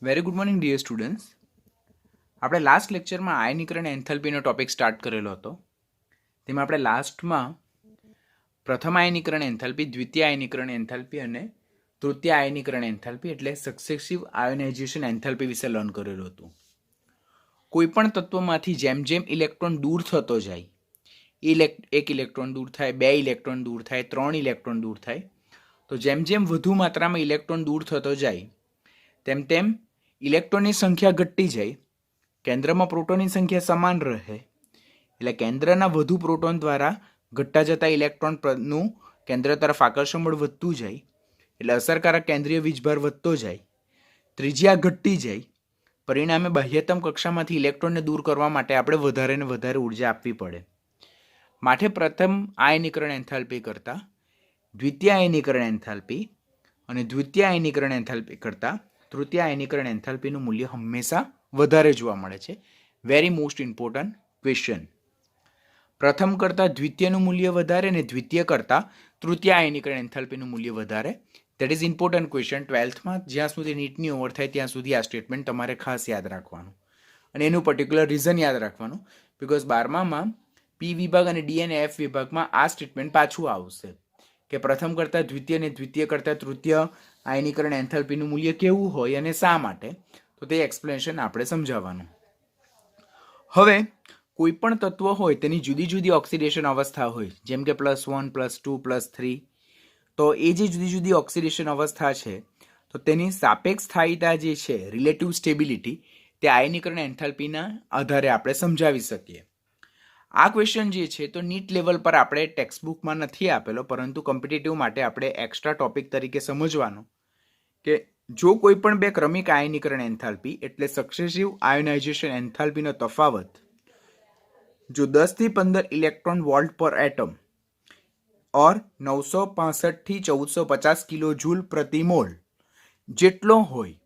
Very good morning dear students. આપણે last લેક્ચરમાં આયનીકરણ એન્થેલ્પીનો ટોપિક સ્ટાર્ટ કરેલો હતો. તેમાં આપણે લાસ્ટમાં પ્રથમ આયનીકરણ એન્થેલ્પી, દ્વિતીય આયનીકરણ એન્થેલ્પી અને તૃતીય આયનીકરણ એન્થેલ્પી એટલે સક્સેસિવ આયોનાઇઝેશન એન્થેલ્પી વિશે લર્ન કરેલું હતું. કોઈપણ તત્વમાંથી જેમ જેમ ઇલેક્ટ્રોન દૂર થતો જાય, એક ઇલેક્ટ્રોન દૂર થાય, 2 ઇલેક્ટ્રોન દૂર થાય, 3 ઇલેક્ટ્રોન દૂર થાય, તો જેમ જેમ વધુ માત્રામાં ઇલેક્ટ્રોન દૂર થતો જાય તેમ તેમ ઇલેક્ટ્રોનની સંખ્યા ઘટતી જાય, કેન્દ્રમાં પ્રોટોનની સંખ્યા સમાન રહે. એટલે કેન્દ્રના વધુ પ્રોટોન દ્વારા ઘટતા જતા ઇલેક્ટ્રોનનું કેન્દ્ર તરફ આકર્ષણ બળ વધતું જાય, એટલે અસરકારક કેન્દ્રીય વીજભાર વધતો જાય, ત્રિજ્યા ઘટતી જાય. પરિણામે બાહ્યતમ કક્ષામાંથી ઇલેક્ટ્રોનને દૂર કરવા માટે આપણે વધારે ને વધારે ઉર્જા આપવી પડે. માટે પ્રથમ આયનીકરણ એન્થાલ્પી કરતાં દ્વિતીય આયનીકરણ એન્થાલ્પી અને દ્વિતીય આયનીકરણ એન્થાલ્પી કરતાં તૃતીય આયનીકરણ એન્થાલ્પીનું મૂલ્ય હંમેશા વધારે જોવા મળે છે. Very most important question. પ્રથમ કરતાં દ્વિતીયનું મૂલ્ય વધારે અને દ્વિતીય કરતાં તૃતીય આયનીકરણ એન્થાલ્પીનું મૂલ્ય વધારે. That is important question. 12થમાં જ્યાં સુધી નીટની ઓવર થાય ત્યાં સુધી આ સ્ટેટમેન્ટ તમારે ખાસ યાદ રાખવાનું અને એનું પર્ટિક્યુલર રીઝન યાદ રાખવાનું. બિકોઝ 12માં પી વિભાગ અને ડી અને એફ વિભાગમાં આ સ્ટેટમેન્ટ પાછું આવશે કે પ્રથમ કરતાં દ્વિતીય અને દ્વિતીય કરતાં તૃતીય આયનીકરણ એન્થાલ્પીનું મૂલ્ય કેવું હોય અને શા માટે, તો તે એક્સપ્લેનેશન આપણે સમજાવવાનું. હવે કોઈ પણ તત્વ હોય તેની જુદી જુદી ઓક્સિડેશન અવસ્થા હોય, જેમ કે +1, +2, +3. તો એ જે જુદી જુદી ઓક્સિડેશન અવસ્થા છે તો તેની સાપેક્ષ સ્થાયીતા જે છે, રિલેટિવ સ્ટેબિલિટી, તે આયનીકરણ એન્થાલ્પીના આધારે આપણે સમજાવી શકીએ. આ ક્વેશ્ચન જે છે તો નીટ લેવલ પર આપણે ટેક્સ્ટબુકમાં નથી આપેલો, પરંતુ કોમ્પિટિટિવ માટે આપણે એક્સ્ટ્રા ટોપિક તરીકે સમજવાનું કે જો કોઈ પણ બે ક્રમિક આયનીકરણ એન્થાલ્પી એટલે સક્સેસિવ આયોનાઇઝેશન એન્થાલ્પીનો તફાવત જો 10 થી 15 ઇલેક્ટ્રોન વોલ્ટ પર એટમ ઓર 965 થી 1450 કિલો જૂલ પ્રતિ મોલ જેટલો હોય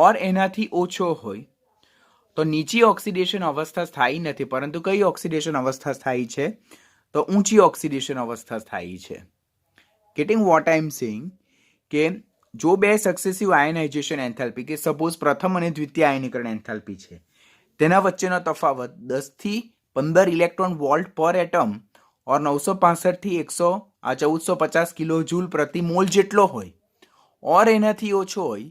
ઓર એનાથી ઓછો હોય તો નીચી ઓક્સિડેશન અવસ્થા સ્થાયી નથી. પરંતુ કઈ ઓક્સિડેશન અવસ્થા સ્થાયી છે? તો ઊંચી ઓક્સિડેશન અવસ્થા સ્થાયી છે. Getting what I am saying કે જો બે સક્સેસિવ આયનાઇઝેશન એન્થાલ્પી કે સપોઝ પ્રથમ અને દ્વિતીય આયનીકરણ એન્થાલ્પી છે, તેના વચ્ચેનો તફાવત 10 થી 15 ઇલેક્ટ્રોન વોલ્ટ પર એટમ ઓર 965 થી 1450 કિલો જૂલ પ્રતિ મોલ જેટલો હોય ઓર એનાથી ઓછો હોય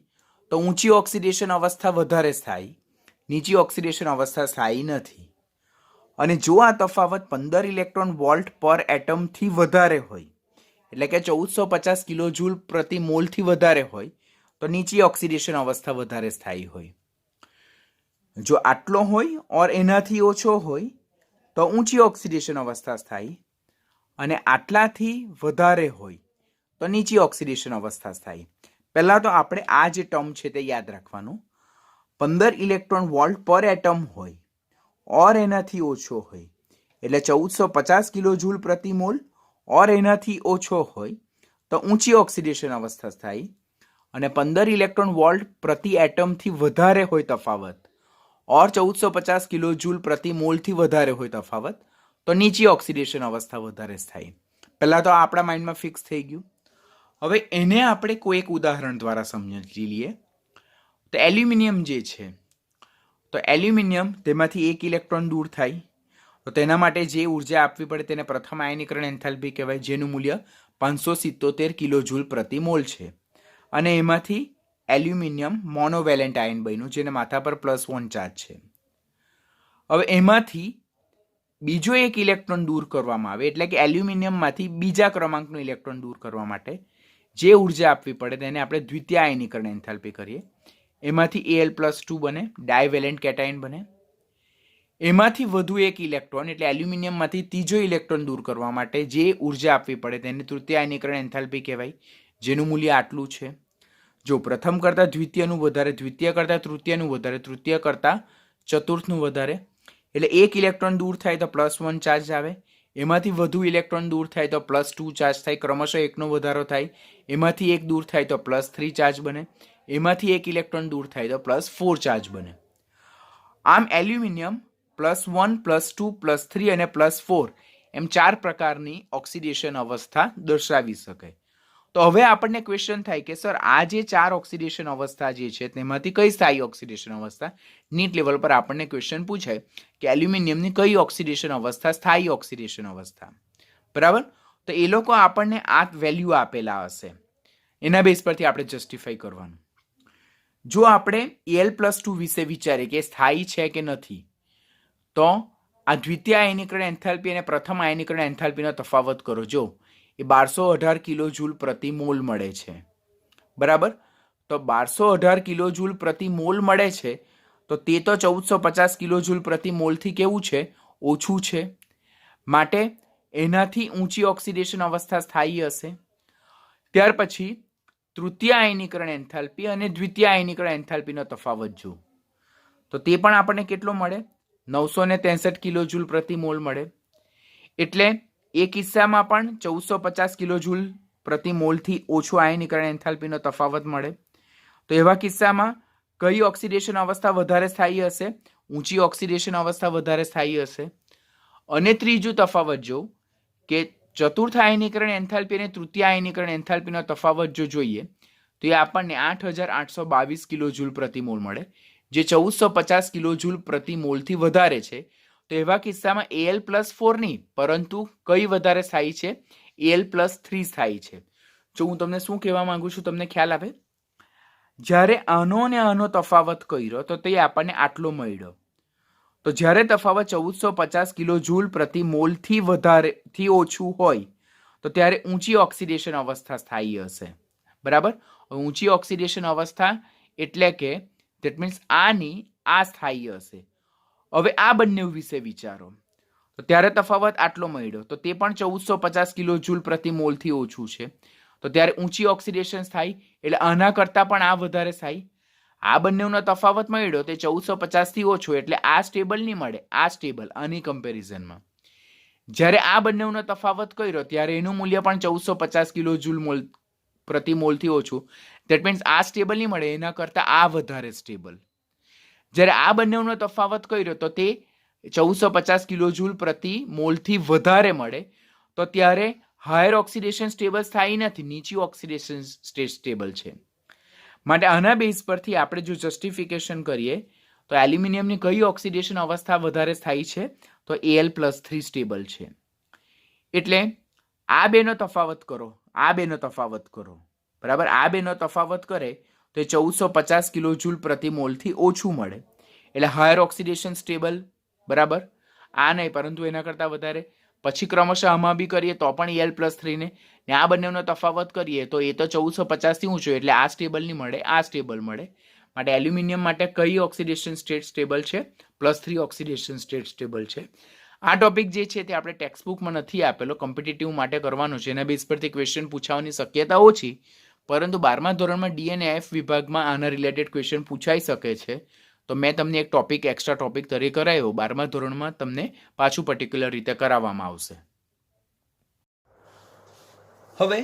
તો ઊંચી ઓક્સિડેશન અવસ્થા વધારે સ્થાયી, નીચી ઓક્સિડેશન અવસ્થા સ્થાયી નથી. અને જો આ તફાવત 15 ઇલેક્ટ્રોન વોલ્ટ પર એટમથી વધારે હોય એટલે કે 1450 કિલો જૂલ પ્રતિ મોલથી વધારે હોય તો નીચી ઓક્સિડેશન અવસ્થા વધારે સ્થાયી હોય. જો આટલો હોય ઓર એનાથી ઓછો હોય તો ઊંચી ઓક્સિડેશન અવસ્થા સ્થાયી, અને આટલાથી વધારે હોય તો નીચી ઓક્સિડેશન અવસ્થા સ્થાયી. પહેલાં તો આપણે આ જે ટર્મ છે તે યાદ રાખવાનું. 15 ઇલેક્ટ્રોન વોલ્ટ પર એટમ હોય ઓર એનાથી ઓછો હોય એટલે 1450 કિલો જૂલ પ્રતિ મોલ ઓર એનાથી ઓછો હોય તો ઊંચી ઓક્સિડેશન અવસ્થા સ્થાયી, અને 15 ઇલેક્ટ્રોન વોલ્ટ પ્રતિ એટમથી વધારે હોય તફાવત ઓર 1450 કિલો જૂલ પ્રતિ મોલથી વધારે હોય તફાવત તો નીચી ઓક્સિડેશન અવસ્થા વધારે સ્થાયી. પહેલાં તો આપણા માઇન્ડમાં ફિક્સ થઈ ગયું. હવે એને આપણે કોઈ એક ઉદાહરણ દ્વારા સમજી લઈએ. તો એલ્યુમિનિયમ જે છે, તો એલ્યુમિનિયમ તેમાંથી એક ઇલેક્ટ્રોન દૂર થાય તો તેના માટે જે ઉર્જા આપવી પડે તેને પ્રથમ આયનીકરણ એન્થાલ્પી કહેવાય, જેનું મૂલ્ય 577 કિલો જૂલ પ્રતિ મોલ છે. અને એમાંથી એલ્યુમિનિયમ મોનોવેલેન્ટ આયન બન્યું, જેને માથા પર +1 ચાર્જ છે. હવે એમાંથી બીજો એક ઇલેક્ટ્રોન દૂર કરવામાં આવે એટલે કે એલ્યુમિનિયમમાંથી બીજા ક્રમાંકનું ઇલેક્ટ્રોન દૂર કરવા માટે જે ઉર્જા આપવી પડે તેને આપણે દ્વિતીય આયનીકરણ એન્થાલ્પી કરીએ. એમાંથી Al+2 બને, ડાયવેલેન્ટ કેટાયન બને. એમાંથી વધુ એક ઇલેક્ટ્રોન એટલે એલ્યુમિનિયમમાંથી ત્રીજો ઇલેક્ટ્રોન દૂર કરવા માટે જે ઉર્જા આપવી પડે તેને તૃતીય આયનીકરણ એન્થાલ્પી કહેવાય, જેનું મૂલ્ય આટલું છે. જો પ્રથમ કરતાં દ્વિતીયનું વધારે, દ્વિતીય કરતાં તૃતીયનું વધારે, તૃતીય કરતાં ચતુર્થનું વધારે, એટલે એક ઇલેક્ટ્રોન દૂર થાય તો +1 ચાર્જ આવે. એમાંથી વધુ ઇલેક્ટ્રોન દૂર થાય તો +2 ચાર્જ થાય, ક્રમશઃ એકનો વધારો થાય. એમાંથી એક દૂર થાય તો +3 ચાર્જ બને. એમાંથી એક ઇલેક્ટ્રોન દૂર થાય તો +4 ચાર્જ બને. આમ એલ્યુમિનિયમ +1, +2, +3 અને +4 એમ 4 પ્રકારની ઓક્સિડેશન અવસ્થા દર્શાવી શકે. તો હવે આપણને ક્વેશ્ચન થાય કે સર આ જે 4 ઓક્સિડેશન અવસ્થા જે છે તેમાંથી કઈ સ્થાયી ઓક્સિડેશન અવસ્થા? નીટ લેવલ પર આપણને ક્વેશ્ચન પૂછાય કે એલ્યુમિનિયમની કઈ ઓક્સિડેશન અવસ્થા સ્થાયી ઓક્સિડેશન અવસ્થા, બરાબર? તો એ લોકો આપણને આ વેલ્યુ આપેલા હશે, એના બેઝ પરથી આપણે જસ્ટિફાઈ કરવાનું. જો આપણે Al+2 વિશે વિચારીએ કે સ્થાયી છે કે નથી, તો આ દ્વિતીય આયનીકરણ એન્થાલ્પી અને પ્રથમ આયનીકરણ એન્થાલ્પીનો તફાવત કરો. જો એ 1218 કિલો જૂલ પ્રતિ મોલ મળે છે, બરાબર? તો 1218 કિલો જૂલ પ્રતિ મોલ મળે છે, તો તે તો 1450 કિલો જૂલ પ્રતિ મોલથી કેવું છે? ઓછું છે. માટે એનાથી ઊંચી ઓક્સિડેશન અવસ્થા સ્થાયી હશે. ત્યાર પછી તૃતીય આયનીકરણ એન્થાલ્પી અને દ્વિતીય આયનીકરણ એન્થાલ્પીનો તફાવત જો, તો તે પણ આપણને કેટલો મળે? 963 કિલો જૂલ પ્રતિ મોલ મળે. એટલે એ કિસ્સામાં પણ 1450 કિલો જૂલ પ્રતિ મોલથી ઓછો આયનીકરણ એન્થાલ્પીનો તફાવત મળે. તો એવા કિસ્સામાં કઈ ઓક્સિડેશન અવસ્થા વધારે સ્થાયી હશે? ઊંચી ઓક્સિડેશન અવસ્થા વધારે સ્થાયી હશે. અને ત્રીજું તફાવત જો કે ચતુર્થ આયનીકરણ એન્થાલ્પી અને તૃતીય આયનીકરણ એન્થાલ્પીનો તફાવત જો જોઈએ તો એ આપણને 8822 કિલો જૂલ પ્રતિ મોલ મળે, જે 1450 કિલો જૂલ પ્રતિ મોલથી વધારે છે. તો એવા કિસ્સામાં Al+4 નહીં, પરંતુ કઈ વધારે સ્થાયી છે? Al+3 સ્થાયી છે. જો હું તમને શું કહેવા માંગુ છું, તમને ખ્યાલ આવે? જ્યારે આનો અને આનો તફાવત કર્યો તો તે આપણને આટલો મળ્યો. તો જ્યારે તફાવત 1450 કિલો જૂલ પ્રતિ મોલથી વધારેથી ઓછું હોય તો ત્યારે ઊંચી ઓક્સિડેશન અવસ્થા સ્થાયી હશે, બરાબર? ઊંચી ઓક્સિડેશન અવસ્થા એટલે કે ધેટ મીન્સ આની આ સ્થાયી હશે. હવે આ બંને વિશે વિચારો, તો ત્યારે તફાવત આટલો મળ્યો, તો તે પણ 1450 કિલો જૂલ પ્રતિ મોલથી ઓછું છે. તો ત્યારે ઊંચી ઓક્સિડેશન સ્થાયી એટલે આના કરતાં પણ આ વધારે સ્થાયી. આ બંનેનો તફાવત મળ્યો તે 1450 થી ઓછો, એટલે આ સ્ટેબલ નહીં મળે, આ સ્ટેબલ આની કમ્પેરિઝનમાં. જ્યારે આ બંનેનો તફાવત કર્યો ત્યારે એનું મૂલ્ય પણ 1450 કિલો જૂલ મોલ પ્રતિ મોલથી ઓછું. ધેટ મીન્સ આ સ્ટેબલ નહીં મળે, એના કરતાં આ વધારે સ્ટેબલ. જ્યારે આ બંનેનો તફાવત કર્યો તો તે 1450 કિલો જૂલ પ્રતિ મોલથી વધારે મળે, તો ત્યારે હાયર ઓક્સિડેશન સ્ટેબલ સ્થાયી નથી, નીચી ઓક્સિડેશન સ્ટેબલ છે. માટે આના બેઝ પરથી આપણે જો જસ્ટિફિકેશન કરીએ તો એલ્યુમિનિયમની કઈ ઓક્સિડેશન અવસ્થા વધારે સ્થાયી છે? તો Al+3 સ્ટેબલ છે. એટલે આ બેનો તફાવત કરો, આ બેનો તફાવત કરો, બરાબર? આ બેનો તફાવત કરે તો 1450 કિલો જૂલ પ્રતિ મોલથી ઓછું મળે, એટલે હાયર ઓક્સિડેશન સ્ટેબલ, બરાબર? આ નહીં, પરંતુ એના કરતાં વધારે. પછી ક્રમશઃ આમાં બી કરીએ તો પણ Al+3 ને આ બંનેનો તફાવત કરીએ તો એ તો 1450 થી ઊંચો, એટલે આ સ્ટેબલ નહીં મળે, આ સ્ટેબલ મળે. માટે એલ્યુમિનિયમ માટે કઈ ઓક્સિડેશન સ્ટેટ સ્ટેબલ છે? +3 ઓક્સિડેશન સ્ટેટ સ્ટેબલ છે. આ ટોપિક જે છે તે આપણે ટેક્સ્ટ બુકમાં નથી આપેલો, કોમ્પિટિટિવ માટે કરવાનો છે. એના બેઝ પરથી ક્વેશ્ચન પૂછવાની શક્યતા ઓછી, પરંતુ 12મા ધોરણમાં ડી અને એફ વિભાગમાં આના રિલેટેડ ક્વેશ્ચન પૂછાઈ શકે છે. તો મેં તમને એક ટોપિક એક્સ્ટ્રા ટોપિક તરીકે કરાયો, 12મા ધોરણમાં તમને પાછું પર્ટિક્યુલર રીતે કરાવવામાં આવશે. હવે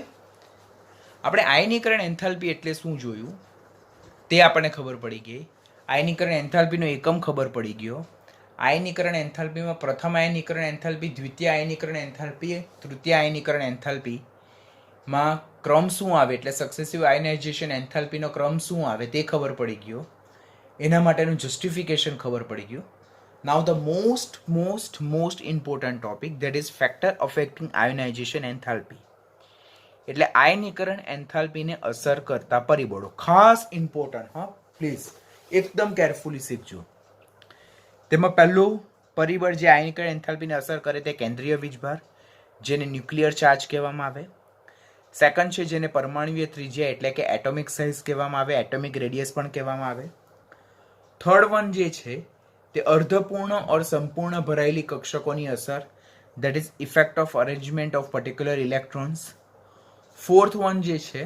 આપણે આયનીકરણ એન્થાલ્પી એટલે શું જોયું તે આપણને ખબર પડી ગઈ. આયનીકરણ એન્થાલ્પીનો એકમ ખબર પડી ગયો. આયનીકરણ એન્થાલ્પીમાં પ્રથમ આયનીકરણ એન્થાલ્પી, દ્વિતીય આયનીકરણ એન્થાલ્પી, તૃતીય આયનીકરણ એન્થાલ્પીમાં ક્રમ શું આવે, એટલે સક્સેસિવ આયનાઇઝેશન એન્થાલ્પીનો ક્રમ શું આવે તે ખબર પડી ગયો. એના માટેનું જસ્ટિફિકેશન ખબર પડી ગયું. નાઉ the most important topic, that is factor affecting ionisation enthalpy. એટલે આયનીકરણ એન્થાલ્પીને અસર કરતા પરિબળો ખાસ ઇમ્પોર્ટન્ટ, હા પ્લીઝ એકદમ કેરફુલી શીખજો. તેમાં પહેલું પરિબળ જે આયનીકરણ એન્થાલ્પીને અસર કરે તે કેન્દ્રીય વીજભાર, જેને ન્યુક્લિયર ચાર્જ કહેવામાં આવે. સેકન્ડ છે જેને પરમાણુય ત્રિજ્યા એટલે કે એટોમિક સાઇઝ કહેવામાં આવે, એટોમિક રેડિયસ પણ કહેવામાં આવે. થર્ડ વન જે છે તે અર્ધપૂર્ણ ઓર સંપૂર્ણ ભરાયેલી કક્ષકોની અસર, that is effect of arrangement of particular electrons. Fourth one જે છે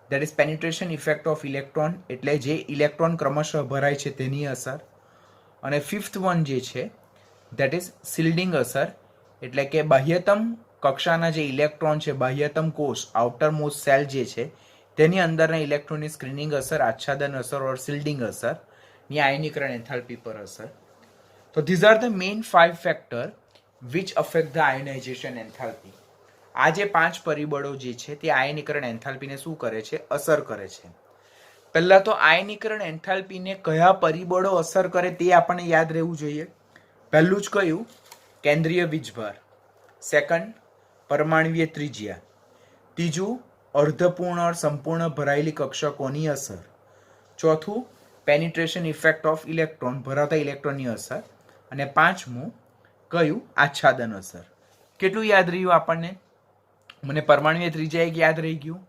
that is penetration effect of electron, એટલે જે ઇલેક્ટ્રોન ક્રમશઃ ભરાય છે તેની અસર. અને ફિફ્થ વન જે છે દેટ ઇઝ શિલ્ડિંગ અસર, એટલે કે બાહ્યતમ કક્ષાના જે ઇલેક્ટ્રોન છે, બાહ્યતમ કોષ, આઉટર મોસ્ટ સેલ જે છે તેની અંદરના ઇલેક્ટ્રોનની સ્ક્રીનિંગ અસર, આચ્છાદન અસર ઓર શિલ્ડિંગ અસર ની આયનીકરણ એન્થાલ્પી પર અસર. તો these are the main 5 factor which affect the ionization enthalpy. આ જે 5 પરિબળો જે છે તે આયનીકરણ એન્થાલ્પીને શું કરે છે? અસર કરે છે. પહેલા તો આયનીકરણ એન્થાલ્પીને કયા પરિબળો અસર કરે તે આપણને યાદ રહેવું જોઈએ. પહેલું જ કયું? કેન્દ્રીય વીજભાર. સેકન્ડ, પરમાણ્વીય ત્રિજ્યા. ત્રીજું, અર્ધપૂર્ણ और સંપૂર્ણ ભરાયેલી કક્ષકોની અસર. ચોથું, પેનિટ્રેશન ઇફેક્ટ ઓફ ઇલેક્ટ્રોન, ભરાતા ઇલેક્ટ્રોનની અસર. અને પાંચમું કયું? આચ્છાદન અસર. કેટલું યાદ રહ્યું આપણને? મને પરમાણ્વીય ત્રિજ્યા એક યાદ રહી ગયું,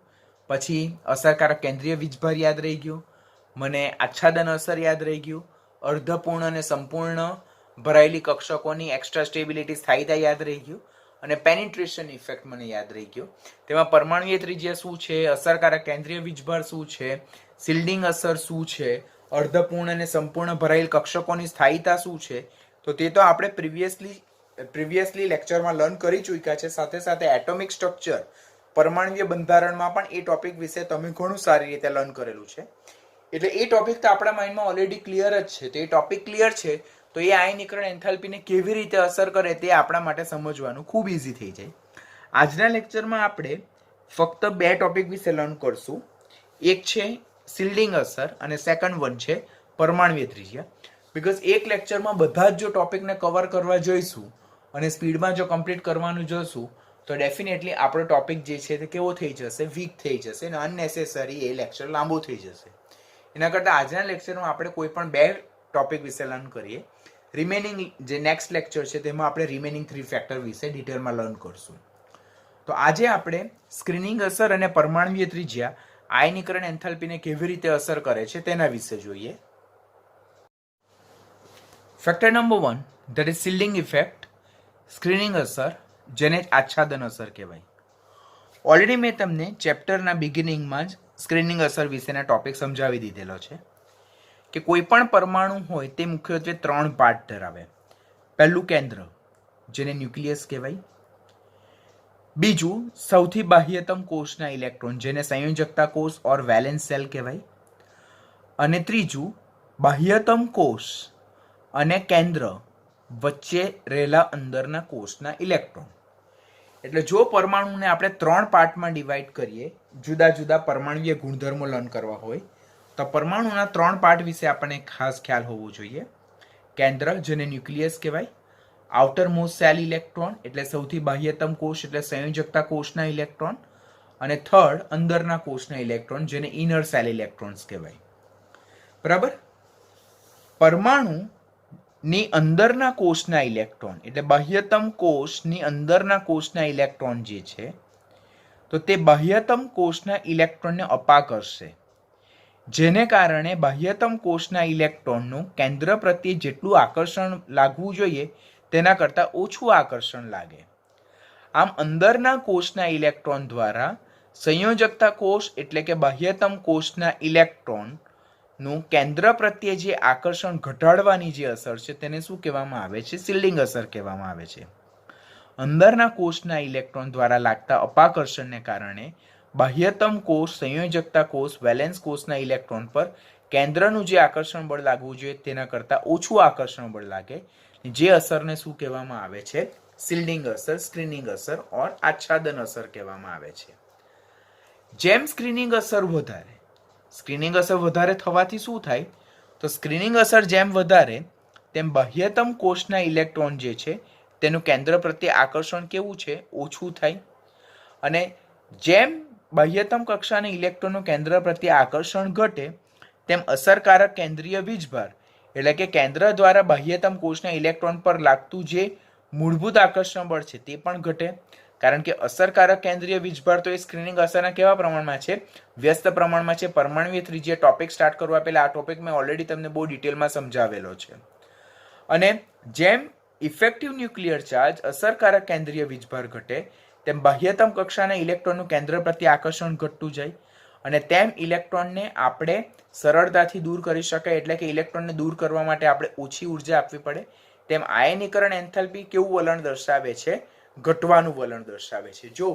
પછી અસરકારક કેન્દ્રીય વીજભાર યાદ રહી ગયું, મને આચ્છાદન અસર યાદ રહી ગયું, અર્ધપૂર્ણ અને સંપૂર્ણ ભરાયેલી કક્ષકોની એક્સ્ટ્રા સ્ટેબિલિટી સ્થાયીતા યાદ રહી ગયું, અને પેનિટ્રેશન ઇફેક્ટ મને યાદ રહી ગયો. તેમાં પરમાણ્વીય ત્રિજ્યા શું છે, અસરકારક કેન્દ્રીય વીજભાર શું છે, શિલ્ડિંગ અસર શું છે, અર્ધપૂર્ણ અને સંપૂર્ણ ભરાયેલ કક્ષકોની સ્થાયીતા શું છે, તો તે તો આપણે પ્રીવિયસલી લેક્ચરમાં લર્ન કરી ચૂક્યા છે. સાથે સાથે એટોમિક સ્ટ્રક્ચર, પરમાણ્વીય બંધારણમાં પણ એ ટોપિક વિશે તમે ઘણું સારી રીતે લર્ન કરેલું છે. એટલે એ ટોપિક તો આપણા માઇન્ડમાં ઓલરેડી ક્લિયર જ છે. તો એ ટોપિક ક્લિયર છે તો એ આયનીકરણ એન્થાલ્પીને કેવી રીતે અસર કરે તે આપણા માટે સમજવાનું ખૂબ ઇઝી થઈ જાય. આજના લેક્ચરમાં આપણે ફક્ત 2 ટોપિક વિશે લર્ન કરશું. એક છે શિલ્ડિંગ અસર અને સેકન્ડ વન છે પરમાણ્વીય ત્રિજ્યા. બીકોઝ એક લેક્ચરમાં બધા જ જો ટોપિકને કવર કરવા જઈશું અને સ્પીડમાં જો કમ્પ્લીટ કરવાનું જોઈશું તો ડેફિનેટલી આપણો ટોપિક જે છે તે કેવો થઈ જશે? વીક થઈ જશે અને અનનેસેસરી એ લેક્ચર લાંબો થઈ જશે. એના કરતાં આજના લેક્ચરમાં આપણે કોઈ પણ 2 ટોપિક વિશે લર્ન કરીએ. રિમેનિંગ જે નેક્સ્ટ લેક્ચર છે તેમાં આપણે રિમેનિંગ 3 ફેક્ટર વિશે ડિટેલમાં લર્ન કરશું. તો આજે આપણે સ્ક્રીનિંગ અસર અને પરમાણ્વીય ત્રિજ્યા આયનીકરણ એન્થાલ્પીને કેવી રીતે અસર કરે છે તેના વિશે જોઈએ. Factor number 1, that is shielding effect, screening અસર, જેને આચ્છાદન અસર કહેવાય. ઓલરેડી મેં તમને ચેપ્ટરના બિગિનિંગમાં જ સ્ક્રીનિંગ અસર વિશેના ટોપિક સમજાવી દીધેલો છે કે કોઈ પણ પરમાણુ હોય તે મુખ્યત્વે 3 પાર્ટ ધરાવે. પહેલું કેન્દ્ર, જેને ન્યુક્લિયસ કહેવાય. બીજું, સૌથી બાહ્યતમ કોષના ઇલેક્ટ્રોન, જેને સંયોજકતા કોષ ઓર વેલેન્સ સેલ કહેવાય. અને ત્રીજું, બાહ્યતમ કોષ અને કેન્દ્ર વચ્ચે રહેલા અંદરના કોષના ઇલેક્ટ્રોન. એટલે જો પરમાણુને આપણે 3 પાર્ટમાં ડિવાઈડ કરીએ, જુદા જુદા પરમાણ્વીય ગુણધર્મો લર્ન કરવા હોય તો પરમાણુના 3 પાર્ટ વિશે આપણને ખાસ ખ્યાલ હોવો જોઈએ. કેન્દ્ર, જેને ન્યુક્લિયસ કહેવાય. આઉટર મોસ્ટ સેલ ઇલેક્ટ્રોન, એટલે સૌથી બાહ્યતમ કોષ એટલે સંયોજકતા કોષના ઇલેક્ટ્રોન. અને થર્ડ, અંદરના કોષના ઇલેક્ટ્રોન, જેને ઇનર સેલ ઇલેક્ટ્રોન્સ કહેવાય. બરાબર? પરમાણુ ની અંદરના કોષના ઇલેક્ટ્રોન એટલે બાહ્યતમ કોષની અંદરના કોષના ઇલેક્ટ્રોન જે છે તો તે બાહ્યતમ કોષના ઇલેક્ટ્રોનને અપાકર્ષશે, જેને કારણે બાહ્યતમ કોષના ઇલેક્ટ્રોનનું કેન્દ્ર પ્રત્યે જેટલું આકર્ષણ લાગવું જોઈએ તેના કરતાં ઓછું આકર્ષણ લાગે. આમ અંદરના કોષના ઇલેક્ટ્રોન દ્વારા સંયોજકતા કોષ એટલે કે બાહ્યતમ કોષના ઇલેક્ટ્રોન નું કેન્દ્ર પ્રત્યે જે આકર્ષણ ઘટાડવાની જે અસર છે તેને શું કહેવામાં આવે છે? શિલ્ડિંગ અસર કહેવામાં આવે છે. અંદરના કોષના ઇલેક્ટ્રોન દ્વારા લાગતા અપાકર્ષણને કારણે બાહ્યતમ કોષ, સંયોજકતા કોષ, વેલેન્સ કોષના ઇલેક્ટ્રોન પર કેન્દ્રનું જે આકર્ષણ બળ લાગવું જોઈએ તેના કરતાં ઓછું આકર્ષણ બળ લાગે. જે અસરને શું કહેવામાં આવે છે? શિલ્ડિંગ અસર, સ્ક્રીનિંગ અસર ઓર આચ્છાદન અસર કહેવામાં આવે છે. જેમ સ્ક્રીનિંગ અસર વધારે થવાથી શું થાય? તો સ્ક્રીનિંગ અસર જેમ વધારે તેમ બાહ્યતમ કોષના ઇલેક્ટ્રોન જે છે તેનું કેન્દ્ર પ્રત્યે આકર્ષણ કેવું છે? ઓછું થાય. અને જેમ બાહ્યતમ કક્ષાના ઇલેક્ટ્રોનનું કેન્દ્ર પ્રત્યે આકર્ષણ ઘટે તેમ અસરકારક કેન્દ્રીય વીજભાર એટલે કે કેન્દ્ર દ્વારા બાહ્યતમ કોષના ઇલેક્ટ્રોન પર લાગતું જે મૂળભૂત આકર્ષણ બળ છે તે પણ ઘટે. કારણ કે અસરકારક કેન્દ્રીય વીજભાર તો એ સ્ક્રીનિંગ અસરના કેવા પ્રમાણમાં છે? વ્યસ્ત પ્રમાણમાં છે. પરમાણ્વીય ત્રિજ્યા ટોપિક સ્ટાર્ટ કરવા પહેલા આ ટોપિક મેં ઓલરેડી તમને બહુ ડિટેલમાં સમજાવેલો છે. અને જેમ ઇફેક્ટિવ ન્યુક્લિયર ચાર્જ અસરકારક કેન્દ્રીય વીજભાર ઘટે તેમ બાહ્યતમ કક્ષાના ઇલેક્ટ્રોનનું કેન્દ્ર પ્રત્યે આકર્ષણ ઘટતું જાય અને તેમ ઇલેક્ટ્રોનને આપણે સરળતાથી દૂર કરી શકાય. એટલે કે ઇલેક્ટ્રોનને દૂર કરવા માટે આપણે ઓછી ઉર્જા આપવી પડે. તેમ આયનીકરણ એન્થાલ્પી કેવું વલણ દર્શાવે છે? ઘટવાનું વલણ દર્શાવે છે. જો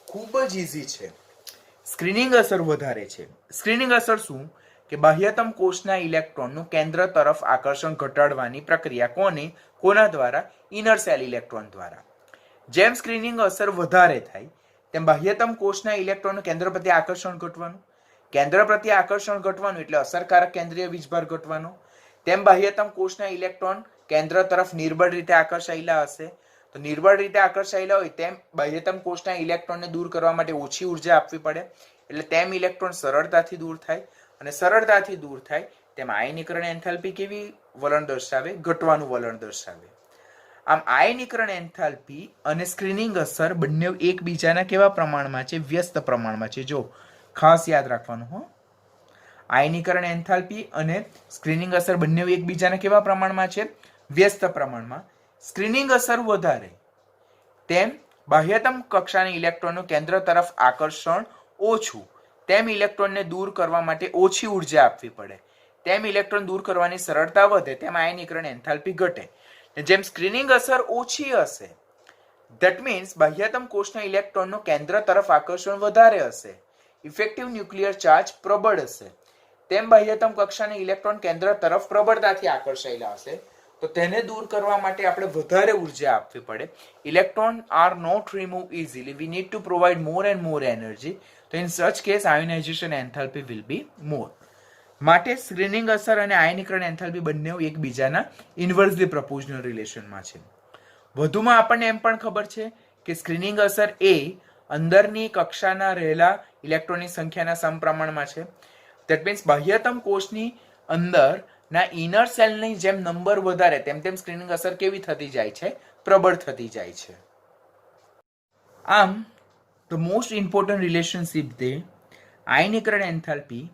ખૂબ જ ઇઝી છે. સ્ક્રીનિંગ અસર વધારે છે. સ્ક્રીનિંગ અસર શું? કે બાહ્યતમ કોષના ઇલેક્ટ્રોનનું કેન્દ્ર તરફ આકર્ષણ ઘટાડવાની પ્રક્રિયા કોના દ્વારા? ઇનર સેલ ઇલેક્ટ્રોન દ્વારા. જેમ સ્ક્રીનિંગ અસર વધારે થાય તેમ બાહ્યતમ કોષના ઇલેક્ટ્રોનનું કેન્દ્ર પ્રત્યે આકર્ષણ ઘટવાનું. કેન્દ્ર પ્રત્યે આકર્ષણ ઘટવાનું એટલે અસરકારક કેન્દ્રીય વીજભાર ઘટવાનો. તેમ બાહ્યતમ કોષના ઇલેક્ટ્રોન કેન્દ્ર તરફ નિર્બળ રીતે આકર્ષાયેલા હશે. તો નિર્બળ રીતે આકર્ષાયેલા હોય તેમ બાહ્યતમ કોષના ઇલેક્ટ્રોનને દૂર કરવા માટે ઓછી ઉર્જા આપવી પડે. એટલે તેમ ઇલેક્ટ્રોન સરળતાથી દૂર થાય, અને સરળતાથી દૂર થાય તેમ આયનીકરણ એન્થાલ્પી કેવી વલણ દર્શાવે? ઘટવાનું વલણ દર્શાવે. આમ આયનીકરણ એન્થાલ્પી અને સ્ક્રીનિંગ અસર બંને એકબીજાના કેવા પ્રમાણમાં છે? વ્યસ્ત પ્રમાણમાં છે. જો ખાસ યાદ રાખવાનું હો, આયનીકરણ એન્થાલ્પી અને સ્ક્રીનિંગ અસર બંને એકબીજાના કેવા પ્રમાણમાં છે? વ્યસ્ત પ્રમાણમાં. સ્ક્રીનિંગ અસર વધારે તેમ બાહ્યતમ કક્ષાના ઇલેક્ટ્રોનનું કેન્દ્ર તરફ આકર્ષણ ઓછું, તેમ ઇલેક્ટ્રોનને દૂર કરવા માટે ઓછી ઉર્જા આપવી પડે. તેમ ઇલેક્ટ્રોન દૂર કરવાની સરળતા વધે, તેમ આયનીકરણ એન્થાલ્પી ઘટે. જેમ સ્ક્રીનિંગ અસર ઓછી હશે, ધેટ મીન્સ બાહ્યતમ કોષના ઇલેક્ટ્રોનનું કેન્દ્ર તરફ આકર્ષણ વધારે હશે, ઇફેક્ટિવ ન્યુક્લિયર ચાર્જ પ્રબળ હશે, તેમ બાહ્યતમ કક્ષાના ઇલેક્ટ્રોન કેન્દ્ર તરફ પ્રબળતાથી આકર્ષાયેલા હશે. તો તેને દૂર કરવા માટે આપણે વધારે ઉર્જા આપવી પડે. Electron are not remove easily, we need to provide more and more energy. તો in such case ionisation enthalpy will be more. માટે સ્ક્રીનિંગ અસર અને આયનીકરણ એન્થાલ્પી બંને એકબીજાના ઇન્વર્સલી પ્રોપોર્શનલ રિલેશનમાં છે. વધુમાં આપણને એમ પણ ખબર છે કે સ્ક્રીનિંગ અસર એ અંદરની કક્ષાના રહેલા ઇલેક્ટ્રોનની સંખ્યાના સમપ્રમાણમાં છે. ધેટ મીન્સ બાહ્યતમ કોષની અંદરના ઇનર સેલની જેમ નંબર વધારે તેમ તેમ સ્ક્રીનિંગ અસર કેવી થતી જાય છે? પ્રબળ થતી જાય છે. આમ ધ મોસ્ટ ઇમ્પોર્ટન્ટ રિલેશનશિપ તે આયનીકરણ એન્થાલ્પી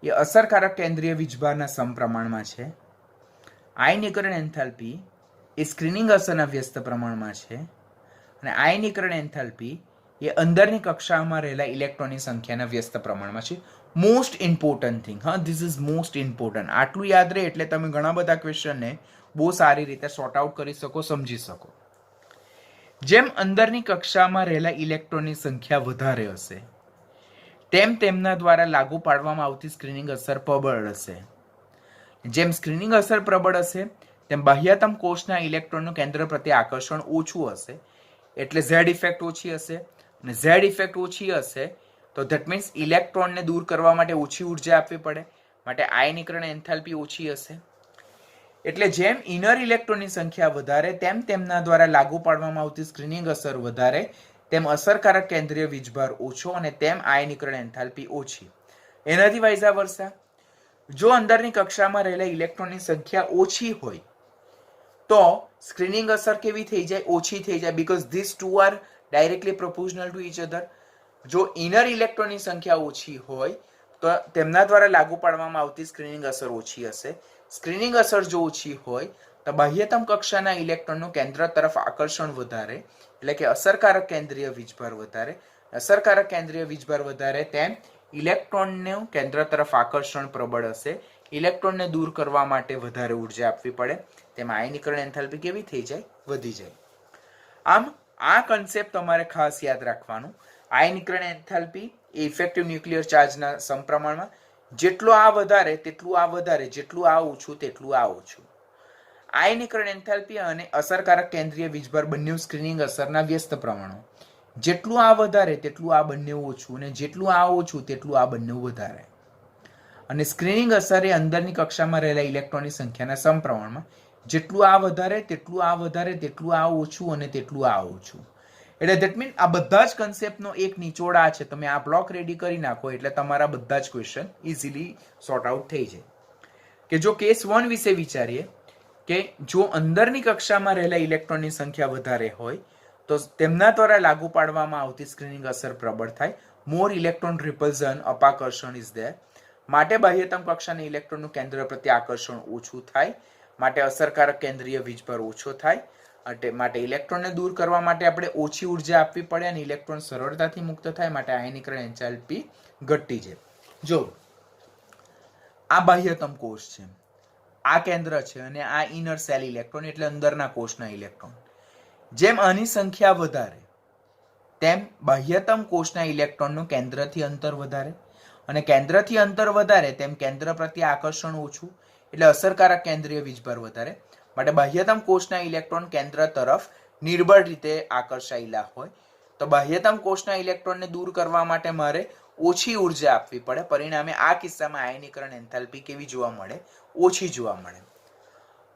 એ અસરકારક કેન્દ્રીય વીજભારના સમપ્રમાણમાં છે. આયનીકરણ એન્થાલ્પી એ સ્ક્રીનિંગ અસરના વ્યસ્ત પ્રમાણમાં છે. અને આયનીકરણ એન્થાલ્પી એ અંદરની કક્ષામાં રહેલા ઇલેક્ટ્રોનની સંખ્યાના વ્યસ્ત પ્રમાણમાં છે. મોસ્ટ ઇમ્પોર્ટન્ટ થિંગ, હા, ધીસ ઇઝ મોસ્ટ ઇમ્પોર્ટન્ટ. આટલું યાદ રહે એટલે તમે ઘણા બધા ક્વેશ્ચનને બહુ સારી રીતે સોર્ટ આઉટ કરી શકો, સમજી શકો. જેમ અંદરની કક્ષામાં રહેલા ઇલેક્ટ્રોનની સંખ્યા વધારે હશે, તેમ તેમના દ્વારા લાગુ પાડવામાં આવતી સ્ક્રીનિંગ અસર પ્રબળ હશે. જેમ સ્ક્રીનિંગ અસર પ્રબળ હશે તેમ બાહ્યતમ કોષના ઇલેક્ટ્રોનનું કેન્દ્ર પ્રત્યે આકર્ષણ ઓછું હશે, એટલે ઝેડ ઇફેક્ટ ઓછી હશે. અને ઝેડ ઇફેક્ટ ઓછી હશે તો ધેટ મીન્સ ઇલેક્ટ્રોનને દૂર કરવા માટે ઓછી ઉર્જા આપવી પડે, માટે આયનીકરણ એન્થાલ્પી ઓછી હશે. એટલે જેમ ઇનર ઇલેક્ટ્રોનની સંખ્યા વધારે તેમ તેમના દ્વારા લાગુ પાડવામાં આવતી સ્ક્રીનિંગ અસર વધારે, તેમ અસરકારક કેન્દ્રીય વીજભાર ઓછો અને તેમ આયનીકરણ એન્થાલ્પી ઓછી. એનાથી વાઇઝા વર્સા, જો અંદરની કક્ષામાં રહેલા ઇલેક્ટ્રોનની સંખ્યા ઓછી હોય તો સ્ક્રીનિંગ અસર કેવી થઈ જાય? ઓછી થઈ જાય, because this two are directly proportional to each other. જો ઇનર ઇલેક્ટ્રોનની સંખ્યા ઓછી હોય તો તેમના દ્વારા લાગુ પાડવામાં આવતી સ્ક્રીનિંગ અસર ઓછી હશે. સ્ક્રીનિંગ અસર જો ઓછી હોય તો બાહ્યતમ કક્ષાના ઇલેક્ટ્રોનનું કેન્દ્ર તરફ આકર્ષણ વધારે, એટલે કે અસરકારક કેન્દ્રીય વીજભાર વધારે. અસરકારક કેન્દ્રીય વીજભાર વધારે તેમ ઇલેક્ટ્રોનનું કેન્દ્ર તરફ આકર્ષણ પ્રબળ હશે, ઇલેક્ટ્રોનને દૂર કરવા માટે વધારે ઉર્જા આપવી પડે, તેમાં આયનીકરણ એન્થાલ્પી કેવી થઈ જાય? વધી જાય. આમ આ કન્સેપ્ટ તમારે ખાસ યાદ રાખવાનું. આયનીકરણ એન્થાલ્પી એ ઇફેક્ટિવ ન્યુક્લિયર ચાર્જના સમપ્રમાણમાં, જેટલું આ વધારે તેટલું આ વધારે, જેટલું આ ઓછું તેટલું આ ઓછું. આયનીકરણ એન્થાલ્પી અને અસરકારક કેન્દ્રીય વીજભાર બંને સ્ક્રીનિંગ અસરના વ્યસ્ત પ્રમાણો. જેટલું આ વધારે તેટલું આ બંને ઓછું, અને જેટલું આ ઓછું તેટલું આ બંને વધારે. અને સ્ક્રીનિંગ અસર એ અંદરની કક્ષામાં રહેલા ઇલેક્ટ્રોનની સંખ્યાના સમપ્રમાણમાં, જેટલું આ વધારે તેટલું આ વધારે, તેટલું આ ઓછું અને તેટલું આ ઓછું. એટલે ધેટ મીન આ બધા જ કન્સેપ્ટનો એક નિચોડ આ છે. તમે આ બ્લોક રેડી કરી નાખો એટલે તમારા બધા જ ક્વેશ્ચન ઇઝીલી સોર્ટ આઉટ થઈ જાય. કે જો કેસ 1 વિશે વિચારીએ કે જો અંદરની કક્ષામાં રહેલા ઇલેક્ટ્રોનની સંખ્યા વધારે હોય તો તેમના દ્વારા લાગુ પાડવામાં આવતી સ્ક્રીનિંગ અસર પ્રબળ થાય. More electron repulsion, અપાકર્ષણ is there. માટે બાહ્યતમ કક્ષાના ઇલેક્ટ્રોનનું કેન્દ્ર પ્રત્યે આકર્ષણ ઓછું થાય, માટે અસરકારક કેન્દ્રીય વીજભાર ઓછો થાય. માટે ઇલેક્ટ્રોનને દૂર કરવા માટે આપણે ઓછી ઉર્જા આપવી પડે અને ઇલેક્ટ્રોન સરળતાથી મુક્ત થાય, માટે આયનીકરણ એન્થાલ્પી ઘટતી જાય. જો આ બાહ્યતમ કોષ છે, આ કેન્દ્ર છે, અને આ ઇનર સેલ ઇલેક્ટ્રોન એટલે અંદરના કોષના ઇલેક્ટ્રોન. જેમ આની સંખ્યા વધારે તેમ બાહ્યતમ કોષના ઇલેક્ટ્રોનનું કેન્દ્રથી અંતર વધારે, અને કેન્દ્રથી અંતર વધારે તેમ કેન્દ્ર પ્રત્યે આકર્ષણ ઓછું, એટલે અસરકારક કેન્દ્રીય વીજભાર વધારે. માટે બાહ્યતમ કોષના ઇલેક્ટ્રોન કેન્દ્ર તરફ નિર્બળ રીતે આકર્ષાયેલા હોય, તો બાહ્યતમ કોષના ઇલેક્ટ્રોનને દૂર કરવા માટે મારે ઓછી ઉર્જા આપવી પડે. પરિણામે આ કિસ્સામાં આયનીકરણ એન્થાલ્પી કેવી જોવા મળે? ઓછી જોવા મળે.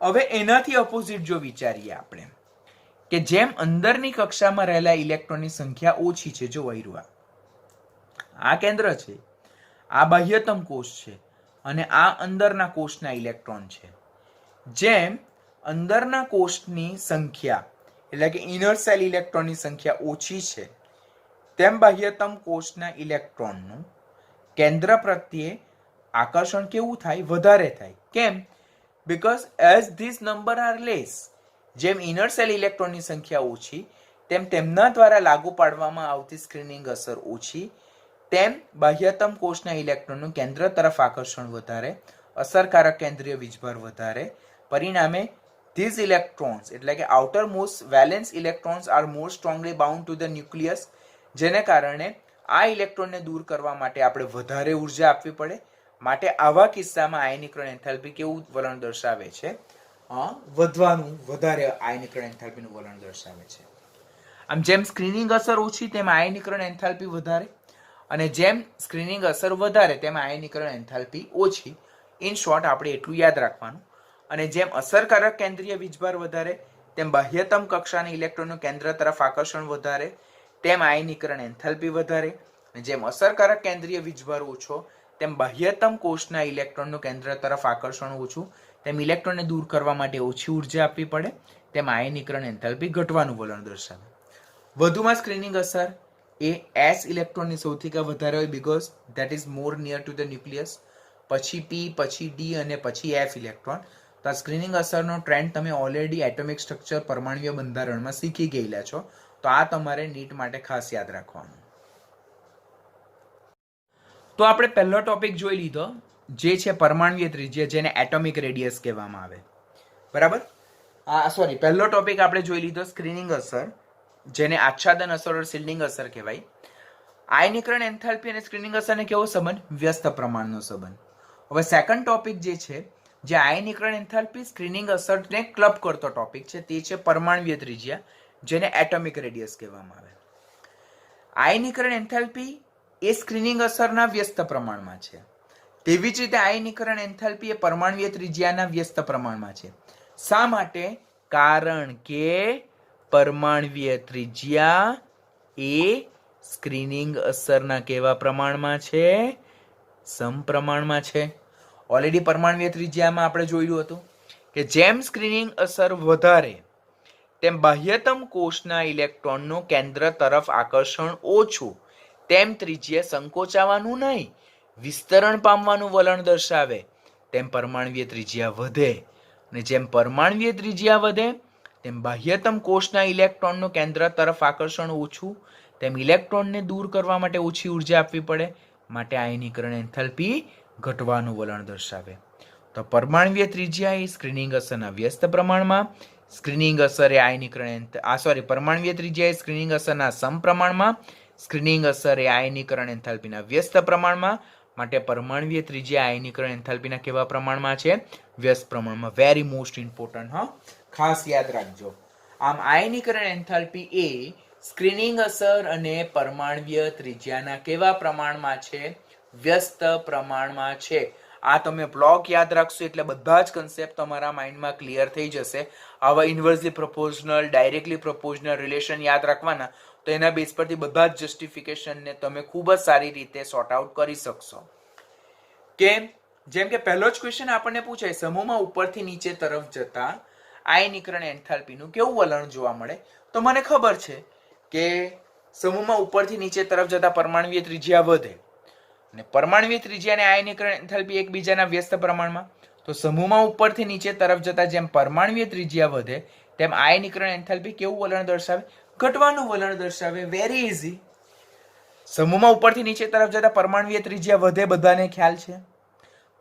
હવે એનાથી ઓપોઝિટ જો વિચારીએ આપણે કે જેમ અંદરની કક્ષામાં રહેલા ઇલેક્ટ્રોનની સંખ્યા ઓછી છે, જો વૈરું આ કેન્દ્ર છે, આ બાહ્યતમ કોષ છે અને આ અંદરના કોષના ઇલેક્ટ્રોન છે. જેમ અંદરના કોષની સંખ્યા એટલે કે ઇનર સેલ ઇલેક્ટ્રોનની સંખ્યા ઓછી છે, તેમ બાહ્યતમ કોષના ઇલેક્ટ્રોનનું કેન્દ્ર પ્રત્યે આકર્ષણ કેવું થાય? વધારે થાય. કેમ? Because as this number are less, જેમ ઇનર સેલ ઇલેક્ટ્રોનની સંખ્યા ઓછી તેમ તેમના દ્વારા લાગુ પાડવામાં આવતી સ્ક્રીનિંગ અસર ઓછી, તેમ બાહ્યતમ કોષના ઇલેક્ટ્રોનનું કેન્દ્ર તરફ આકર્ષણ વધારે, અસરકારક કેન્દ્રીય વીજભાર વધારે. પરિણામે these electrons એટલે કે outer most valence electrons are more strongly bound to the nucleus, જેને કારણે આ ઇલેક્ટ્રોનને દૂર કરવા માટે આપણે વધારે ઉર્જા આપવી પડે. માટે આવા કિસ્સામાં આયનીકરણ એન્થાલ્પી કેવું વલણ દર્શાવે છે? વધવાનું, વધારે આયનીકરણ એન્થાલ્પીનું વલણ દર્શાવે છે. આમ જેમ સ્ક્રીનિંગ અસર ઓછી તેમ આયનીકરણ એન્થાલ્પી વધારે, અને જેમ સ્ક્રીનિંગ અસર વધારે તેમ આયનીકરણ એન્થાલ્પી ઓછી. ઇન શોર્ટ આપણે એટલું યાદ રાખવાનું. અને જેમ અસરકારક કેન્દ્રીય વીજભાર વધારે તેમ બાહ્યતમ કક્ષાના ઇલેક્ટ્રોનનું કેન્દ્ર તરફ આકર્ષણ વધારે, તેમ આયનીકરણ એન્થાલ્પી વધારે. અને જેમ અસરકારક કેન્દ્રીય વીજભાર ઓછો તેમ બાહ્યતમ કોષના ઇલેક્ટ્રોનનું કેન્દ્ર તરફ આકર્ષણ ઓછું, તેમ ઇલેક્ટ્રોનને દૂર કરવા માટે ઓછી ઉર્જા આપવી પડે, તેમ આયનીકરણ એન્થાલ્પી ઘટવાનું વલણ દર્શાવે. વધુમાં સ્ક્રીનિંગ અસર એ એસ ઇલેક્ટ્રોનની સૌથી વધારે હોય, because that is more near to the nucleus. પછી પી, પછી ડી અને પછી એફ ઇલેક્ટ્રોન. તો આ સ્ક્રીનિંગ અસરનો ટ્રેન્ડ તમે ઓલરેડી એટોમિક સ્ટ્રક્ચર પરમાણ્વીય બંધારણમાં શીખી ગયેલા છો, તો આ તમારે નીટ માટે ખાસ યાદ રાખવાનું. તો આપણે પહેલો ટોપિક જોઈ લીધો, જે છે પરમાણ્વીય ત્રિજ્યા, જેને એટોમિક રેડિયસ કહેવામાં આવે. બરાબર? પહેલો ટોપિક આપણે જોઈ લીધો સ્ક્રીનિંગ અસર, જેને આચ્છાદન અસર or શિલ્ડિંગ અસર કહેવાય. આયનીકરણ એન્થાલ્પી અને સ્ક્રીનિંગ અસરને કેવો સંબંધ? વ્યસ્ત પ્રમાણનો સંબંધ. હવે સેકન્ડ ટોપિક જે છે, જે આયનીકરણ એન્થાલ્પી સ્ક્રીનિંગ અસરને ક્લબ કરતો ટોપિક છે, તે છે પરમાણ્વીય ત્રિજ્યા, જેને એટોમિક રેડિયસ કહેવામાં આવે. આયનીકરણ એન્થાલ્પી એ સ્ક્રીનિંગ અસરના વ્યસ્ત પ્રમાણમાં છે. તેવી જ રીતે આયનીકરણ એન્થાલ્પી એ પરમાણ્વીય ત્રિજ્યાના વ્યસ્ત પ્રમાણમાં છે. શા માટે? કારણ કે પરમાણ્વીય ત્રિજ્યા એ સ્ક્રીનિંગ અસરના કેવા પ્રમાણમાં છે? સમપ્રમાણમાં છે. ઓલરેડી પરમાણ્વીય ત્રિજ્યામાં આપણે જોયું હતું કે જેમ સ્ક્રીનિંગ અસર વધારે તેમ બાહ્યતમ કોષના ઇલેક્ટ્રોનનું કેન્દ્ર તરફ આકર્ષણ ઓછું, તેમ ત્રિજ્યા સંકોચાવાનું નહીં, વિસ્તરણ પામવાનું વલણ દર્શાવે. તેમ પરમાણ્વીય ત્રિજ્યા વધે, અને જેમ પરમાણ્વીય ત્રિજ્યા વધે તેમ બાહ્યતમ કોષના ઇલેક્ટ્રોનનું કેન્દ્ર તરફ આકર્ષણ ઓછું, તેમ ઇલેક્ટ્રોનને દૂર કરવા માટે ઓછી ઉર્જા આપવી પડે. માટે આયનીકરણ એન્થાલ્પી ઘટવાનું વલણ દર્શાવે. તો પરમાણ્વીય ત્રિજ્યા એ સ્ક્રીનિંગ અસરના વ્યસ્ત પ્રમાણમાં, સ્ક્રીનિંગ અસર એ પરમાણ્વીય ત્રિજ્યા એ સ્ક્રીનિંગ અસરના સમપ્રમાણમાં, સ્ક્રીનિંગ અસર એ આયનીકરણ એન્થાલ્પીના વ્યસ્ત પ્રમાણમાં. માટે પરમાણ્વીય ત્રિજ્યા આયનીકરણ એન્થાલ્પીના કેવા પ્રમાણમાં છે? વ્યસ્ત પ્રમાણમાં. વેરી મોસ્ટ ઇમ્પોર્ટન્ટ, ખાસ યાદ રાખજો. આમ આયનીકરણ એન્થાલ્પી એ સ્ક્રીનિંગ અસર અને પરમાણ્વીય ત્રિજ્યાના કેવા પ્રમાણમાં છે? વ્યસ્ત પ્રમાણમાં છે. આ તમે બ્લોક યાદ રાખશો એટલે બધા જ કન્સેપ્ટ તમારા માઇન્ડમાં ક્લિયર થઈ જશે. આવા ઇન્વર્સલી પ્રોપોર્શનલ, ડાયરેક્ટલી પ્રોપોર્શનલ રિલેશન યાદ રાખવાના, તો એના બેઝ પરથી બધા જ જસ્ટિફિકેશનને તમે ખૂબ જ સારી રીતે સોર્ટ આઉટ કરી શકશો. કે જેમ કે પહેલો જ ક્વેશ્ચન આપણને પૂછાય, સમૂહમાં ઉપરથી નીચે તરફ જતા આયનીકરણ એન્થાલ્પીનું કેવું વલણ જોવા મળે? તો મને ખબર છે કે સમૂહમાં ઉપરથી નીચે તરફ જતા પરમાણ્વીય ત્રિજ્યા વધે, અને પરમાણ્વીય ત્રિજ્યા અને આયનીકરણ એન્થાલ્પી એકબીજાના વ્યસ્ત પ્રમાણમાં. તો સમૂહમાં ઉપરથી નીચે તરફ જતા જેમ પરમાણ્વીય ત્રિજ્યા વધે તેમ આયનીકરણ એન્થાલ્પી કેવું વલણ દર્શાવે? ઘટવાનું વલણ દર્શાવે. Very easy. સમૂહમાં ઉપરથી નીચે તરફ જતા પરમાણ્વીય ત્રિજ્યા વધે, બધાને ખ્યાલ છે.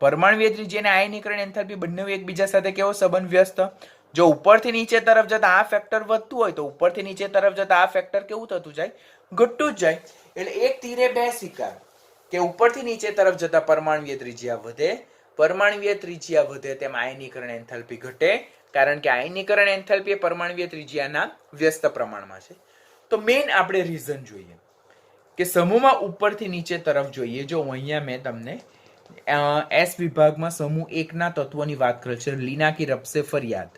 પરમાણ્વીય ત્રિજ્યા અને આયનીકરણ એન્થાલ્પી બંને એકબીજા સાથે કેવો સંબંધ? વ્યસ્ત. જો ઉપરથી નીચે તરફ જતા આ ફેક્ટર વધતું હોય તો ઉપરથી નીચે તરફ જતા આ ફેક્ટર કેવું થતું જાય? ઘટતું જ જાય. એટલે એક તીરે બે સિક્કા, કે ઉપરથી નીચે તરફ જતા પરમાણ્વીય ત્રિજ્યા વધે, પરમાણ્વીય ત્રિજ્યા વધે તેમ આયનીકરણ એન્થાલ્પી ઘટે, કારણ કે આયનીકરણ એન્થાલ્પી એ પરમાણ્વીય ત્રિજ્યાના વ્યસ્ત પ્રમાણમાં છે. તો મેઇન આપણે રીઝન જોઈએ કે સમૂહમાં ઉપરથી નીચે તરફ જોઈએ. જો અહીંયા મેં તમને એસ વિભાગમાં સમૂહ 1ના તત્વોની વાત કરેલ છે. લીનાકી રપસે ફરિયાદ,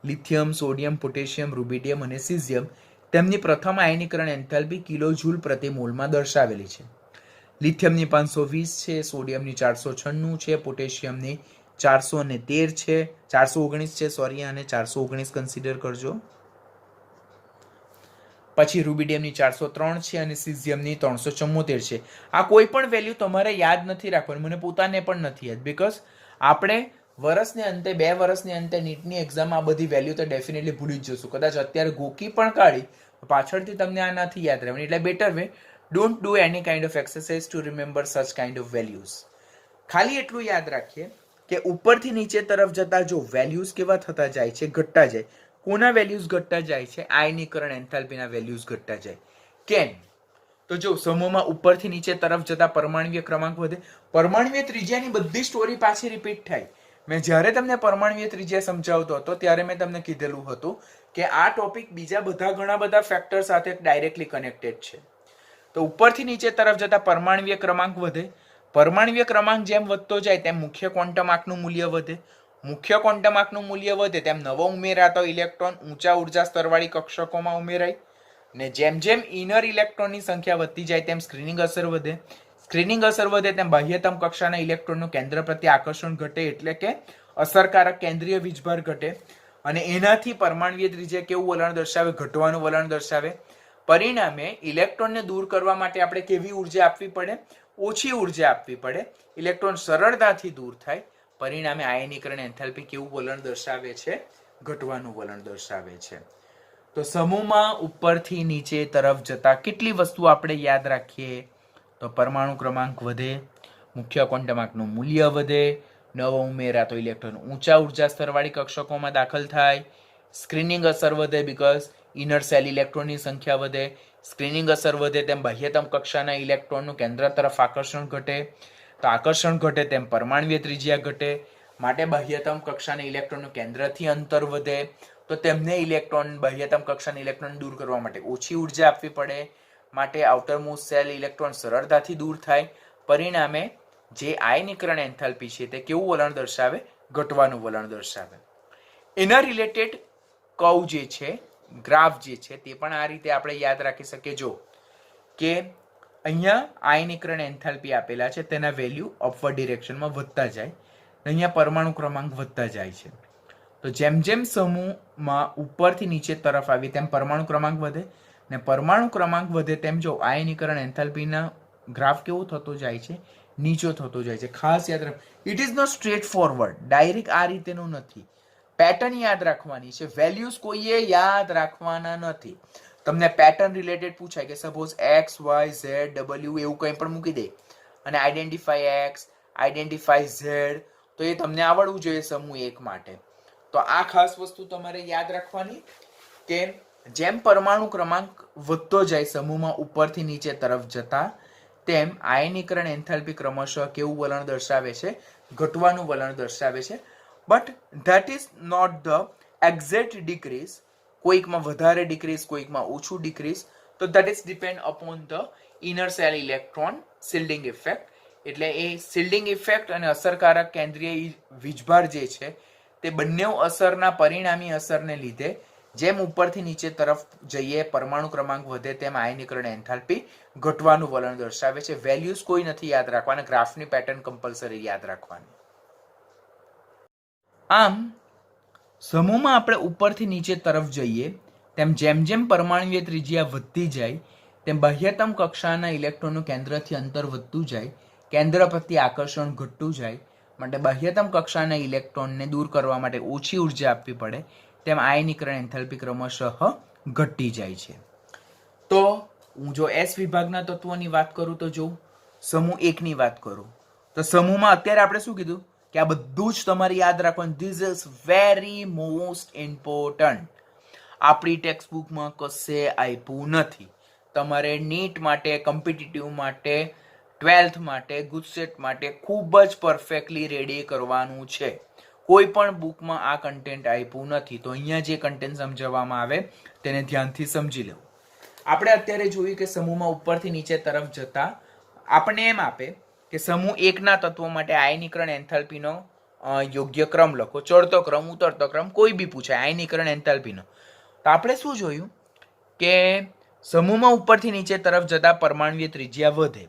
લિથિયમ, સોડિયમ, પોટેશિયમ, રૂબિડિયમ અને સીઝિયમ તેમની પ્રથમ આયનીકરણ એન્થાલ્પી કિલોજૂલ પ્રતિ મોલમાં દર્શાવેલી છે. લિથિયમની 520 છે, સોડિયમની 496 છે, પોટેશિયમની 413 છે, 419 છે સોરી, અને 419 કન્સિડર કરજો. પછી રૂબિડિયમની 403 છે અને સીઝિયમની 374 છે. આ કોઈ પણ વેલ્યુ તમારે યાદ નથી રાખવાની, મને પોતાને પણ નથી યાદ, બીકોઝ આપણે વર્ષને અંતે 2 વર્ષને અંતે નીટની એક્ઝામ આ બધી વેલ્યુ તો ડેફિનેટલી ભૂલી જ જશું. કદાચ અત્યારે ગોકી પણ કાઢી પાછળથી તમને આ નથી યાદ રહેવાની. એટલે better way, don't do any kind of exercise to remember such kind of values. ખાલી એટલું યાદ રાખીએ કે ઉપરથી નીચે તરફ જતા જો વેલ્યુઝ કેવા થતા જાય છે, ઘટતા જાય. કોના વેલ્યુઝ ઘટતા જાય છે? આયનીકરણ એન્થાલ્પીના વેલ્યુઝ ઘટતા જાય. કેમ? તો જો સમૂહમાં ઉપરથી નીચે તરફ જતા પરમાણ્વીય ક્રમાંક વધે. પરમાણ્વીય ત્રિજ્યાની બધી સ્ટોરી પાછી રિપીટ થાય. મેં જ્યારે તમને પરમાણ્વીય ત્રિજ્યા સમજાવતો હતો ત્યારે મેં તમને કીધેલું હતું કે આ ટોપિક બીજા બધા ઘણા બધા ફેક્ટર સાથે ડાયરેક્ટલી કનેક્ટેડ છે. તો ઉપરથી નીચે તરફ જતા પરમાણ્વીય ક્રમાંક વધે. પરમાણ્વીય ક્રમાંક જેમ વધતો જાય તેમ મુખ્ય ક્વોન્ટમ આંકનું મૂલ્ય વધે. મુખ્ય ક્વોન્ટમ આંકનું મૂલ્ય વધે તેમ નવો ઉમેરાતો ઇલેક્ટ્રોન ઊંચા ઉર્જા સ્તરવાળી કક્ષકોમાં ઉમેરાય. ને જેમ જેમ ઇનર ઇલેક્ટ્રોનની સંખ્યા વધતી જાય તેમ સ્ક્રીનિંગ અસર વધે. સ્ક્રીનિંગ અસર વધે તેમ બાહ્યતમ કક્ષાના ઇલેક્ટ્રોનનું કેન્દ્ર પ્રત્યે આકર્ષણ ઘટે, એટલે કે અસરકારક કેન્દ્રીય વીજભાર ઘટે. અને એનાથી પરમાણ્વીય ત્રિજ્યા કેવું વલણ દર્શાવે? ઘટવાનું વલણ દર્શાવે. પરિણામે ઇલેક્ટ્રોનને દૂર કરવા માટે આપણે કેવી ઉર્જા આપવી પડે? ઓછી ઉર્જા આપવી પડે. ઇલેક્ટ્રોન સરળતાથી દૂર થાય. પરિણામે આયનીકરણ એન્થાલ્પી કેવું વલણ દર્શાવે છે? ઘટવાનું વલણ દર્શાવે છે. તો સમૂહમાં ઉપરથી નીચે તરફ જતા કેટલી વસ્તુ આપણે યાદ રાખીએ? તો પરમાણુ ક્રમાંક વધે, મુખ્ય ક્વોન્ટમ આંકનું મૂલ્ય વધે, નવો ઉમેરાતો ઇલેક્ટ્રોન ઊંચા ઉર્જા સ્તરવાળી કક્ષકોમાં દાખલ થાય, સ્ક્રીનિંગ અસર વધે બીકોઝ ઇનર સેલ ઇલેક્ટ્રોનની સંખ્યા વધે, સ્ક્રીનિંગ અસર વધે તેમ બાહ્યતમ કક્ષાના ઇલેક્ટ્રોનનું કેન્દ્ર તરફ આકર્ષણ ઘટે. તો આકર્ષણ ઘટે તેમ પરમાણ્વીય ત્રિજ્યા ઘટે. માટે બાહ્યતમ કક્ષાના ઇલેક્ટ્રોનનું કેન્દ્રથી અંતર વધે. તો તેમને બાહ્યતમ કક્ષાના ઇલેક્ટ્રોન દૂર કરવા માટે ઓછી ઉર્જા આપવી પડે. માટે આઉટરમોસ્ટ સેલ ઇલેક્ટ્રોન સરળતાથી દૂર થાય. પરિણામે જે આયનીકરણ એન્થાલ્પી છે તે કેવું વલણ દર્શાવે? ઘટવાનું વલણ દર્શાવે. એના રિલેટેડ કર્વ જે છે, ગ્રાફ જે છે, તે પણ આ રીતે આપણે યાદ રાખી શકીએ. જો કે અહીંયા આયનીકરણ એન્થાલ્પી આપેલા છે, તેના વેલ્યુ અપવર્ડ ડિરેક્શનમાં વધતા જાય. અહીંયા પરમાણુ ક્રમાંક વધતા જાય છે. તો જેમ જેમ સમૂહમાં ઉપરથી નીચે તરફ આવી તેમ પરમાણુ ક્રમાંક વધે, ને પરમાણુ ક્રમાંક વધે તેમ જો આયનીકરણ એન્થાલ્પીના ગ્રાફ કેવો થતો જાય છે? નીચો થતો જાય છે. ખાસ યાદ રાખ, it is not straightforward, direct આ રીતેનું નથી. પેટર્ન યાદ રાખવાની છે, વેલ્યુઝ કોઈએ યાદ રાખવાના નથી. તમને પેટર્ન રિલેટેડ પૂછાય કે suppose X, Y, Z, W એવું કંઈ પણ મૂકી દે અને આઈડેન્ટિફાઈ એક્સ, આઈડેન્ટિફાઈ ઝેડ, તો એ તમને આવડવું જોઈએ સમૂહ 1 માટે. તો આ ખાસ વસ્તુ તમારે યાદ રાખવાની કે જેમ પરમાણુ ક્રમાંક વધતો જાય સમૂહમાં ઉપરથી નીચે તરફ જતા, તેમ આયનીકરણ એન્થાલ્પી ક્રમશઃ કેવું વલણ દર્શાવે છે? ઘટવાનું વલણ દર્શાવે છે. But that is not the exact decrease. કોઈકમાં વધારે ડિક્રીઝ, કોઈકમાં ઓછું ડિક્રીઝ. તો that is depend upon the inner shell electron shielding effect. એટલે એ શિલ્ડિંગ ઇફેક્ટ અને અસરકારક કેન્દ્રીય વીજભાર જે છે તે બંને અસરના પરિણામી અસરને લીધે જેમ ઉપરથી નીચે તરફ જઈએ પરમાણુ ક્રમાંક વધે તેમ આયનીકરણ એન્થાલ્પી ઘટવાનું વલણ દર્શાવે છે. વેલ્યુઝ કોઈ નથી યાદ રાખવાના, ગ્રાફની પેટર્ન કમ્પલસરી યાદ રાખવાની. આમ સમૂહમાં આપણે ઉપરથી નીચે તરફ જઈએ તેમ જેમ જેમ પરમાણ્વીય ત્રિજ્યા વધતી જાય તેમ બાહ્યતમ કક્ષાના ઇલેક્ટ્રોનનું કેન્દ્રથી અંતર વધતું જાય, કેન્દ્ર પ્રત્યે આકર્ષણ ઘટતું જાય. માટે બાહ્યતમ કક્ષાના ઇલેક્ટ્રોનને દૂર કરવા માટે ઓછી ઉર્જા આપવી પડે. તેમ આયનીકરણ એન્થાલ્પી ક્રમશઃ ઘટતી જાય છે. તો હું જો એસ વિભાગના તત્વોની વાત કરું તો જો સમૂહ 1 ની વાત કરું તો સમૂહમાં અત્યારે આપણે શું કીધું કે આ બધું જ તમારે યાદ રાખવાનું. This is very most important. આપણી ટેક્સ્ટ બુકમાં કશે આપ્યું નથી. તમારે નીટ માટે, કોમ્પિટિટિવ માટે, 12th માટે, ગુજસેટ માટે ખૂબ જ પરફેક્ટલી રેડી કરવાનું છે. કોઈ પણ બુકમાં આ કન્ટેન્ટ આપ્યું નથી. તો અહીંયા જે કન્ટેન્ટ સમજાવવામાં આવે તેને ધ્યાનથી સમજી લો. આપણે અત્યારે જોયું કે સમૂહમાં ઉપરથી નીચે તરફ જતા આપણને એમ આપે કે સમૂહ એકના તત્વો માટે આયનીકરણ એન્થાલ્પીનો યોગ્ય ક્રમ લખો, ચડતો ક્રમ, ઉતરતો ક્રમ, કોઈ બી પૂછાય આયનીકરણ એન્થાલ્પીનો. તો આપણે શું જોયું કે સમૂહમાં ઉપરથી નીચે તરફ જતા પરમાણુય ત્રિજ્યા વધે.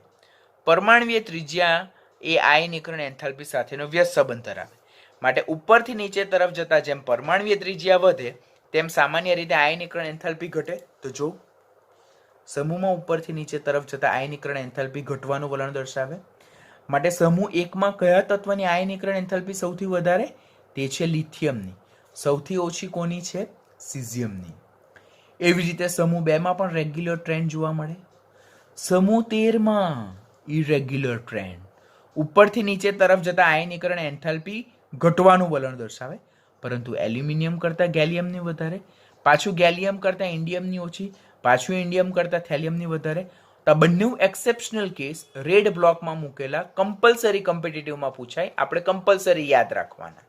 પરમાણુય ત્રિજ્યા એ આયનીકરણ એન્થાલ્પી સાથેનો વ્યસ્ત સંબંધ ધરાવે. માટે ઉપરથી નીચે તરફ જતા જેમ પરમાણુય ત્રિજ્યા વધે તેમ સામાન્ય રીતે આયનીકરણ એન્થાલ્પી ઘટે. તો જો સમૂહમાં ઉપરથી નીચે તરફ જતા આયનીકરણ એન્થાલ્પી ઘટવાનું વલણ દર્શાવે. માટે સમૂહ એકમાં કયા તત્વની આયનીકરણ એન્થાલ્પી સૌથી વધારે? તે છે લિથિયમની. સૌથી ઓછી કોની છે? સીઝિયમની. એવી રીતે સમૂહ 2 માં પણ રેગ્યુલર ટ્રેન્ડ જોવા મળે. સમૂહ 13 માં ઇરેગ્યુલર ટ્રેન્ડ. ઉપરથી નીચે તરફ જતા આયનીકરણ એન્થાલ્પી ઘટવાનું વલણ દર્શાવે, પરંતુ એલ્યુમિનિયમ કરતાં ગેલિયમની વધારે, પાછું ગેલિયમ કરતાં ઇન્ડિયમની ઓછી, પાછું ઇન્ડિયમ કરતાં થેલિયમની વધારે. તો બંને એક્સેપ્શનલ કેસ રેડ બ્લોકમાં મૂકેલા કમ્પલસરી કોમ્પિટિટિવમાં પૂછાય, આપણે કમ્પલસરી યાદ રાખવાના.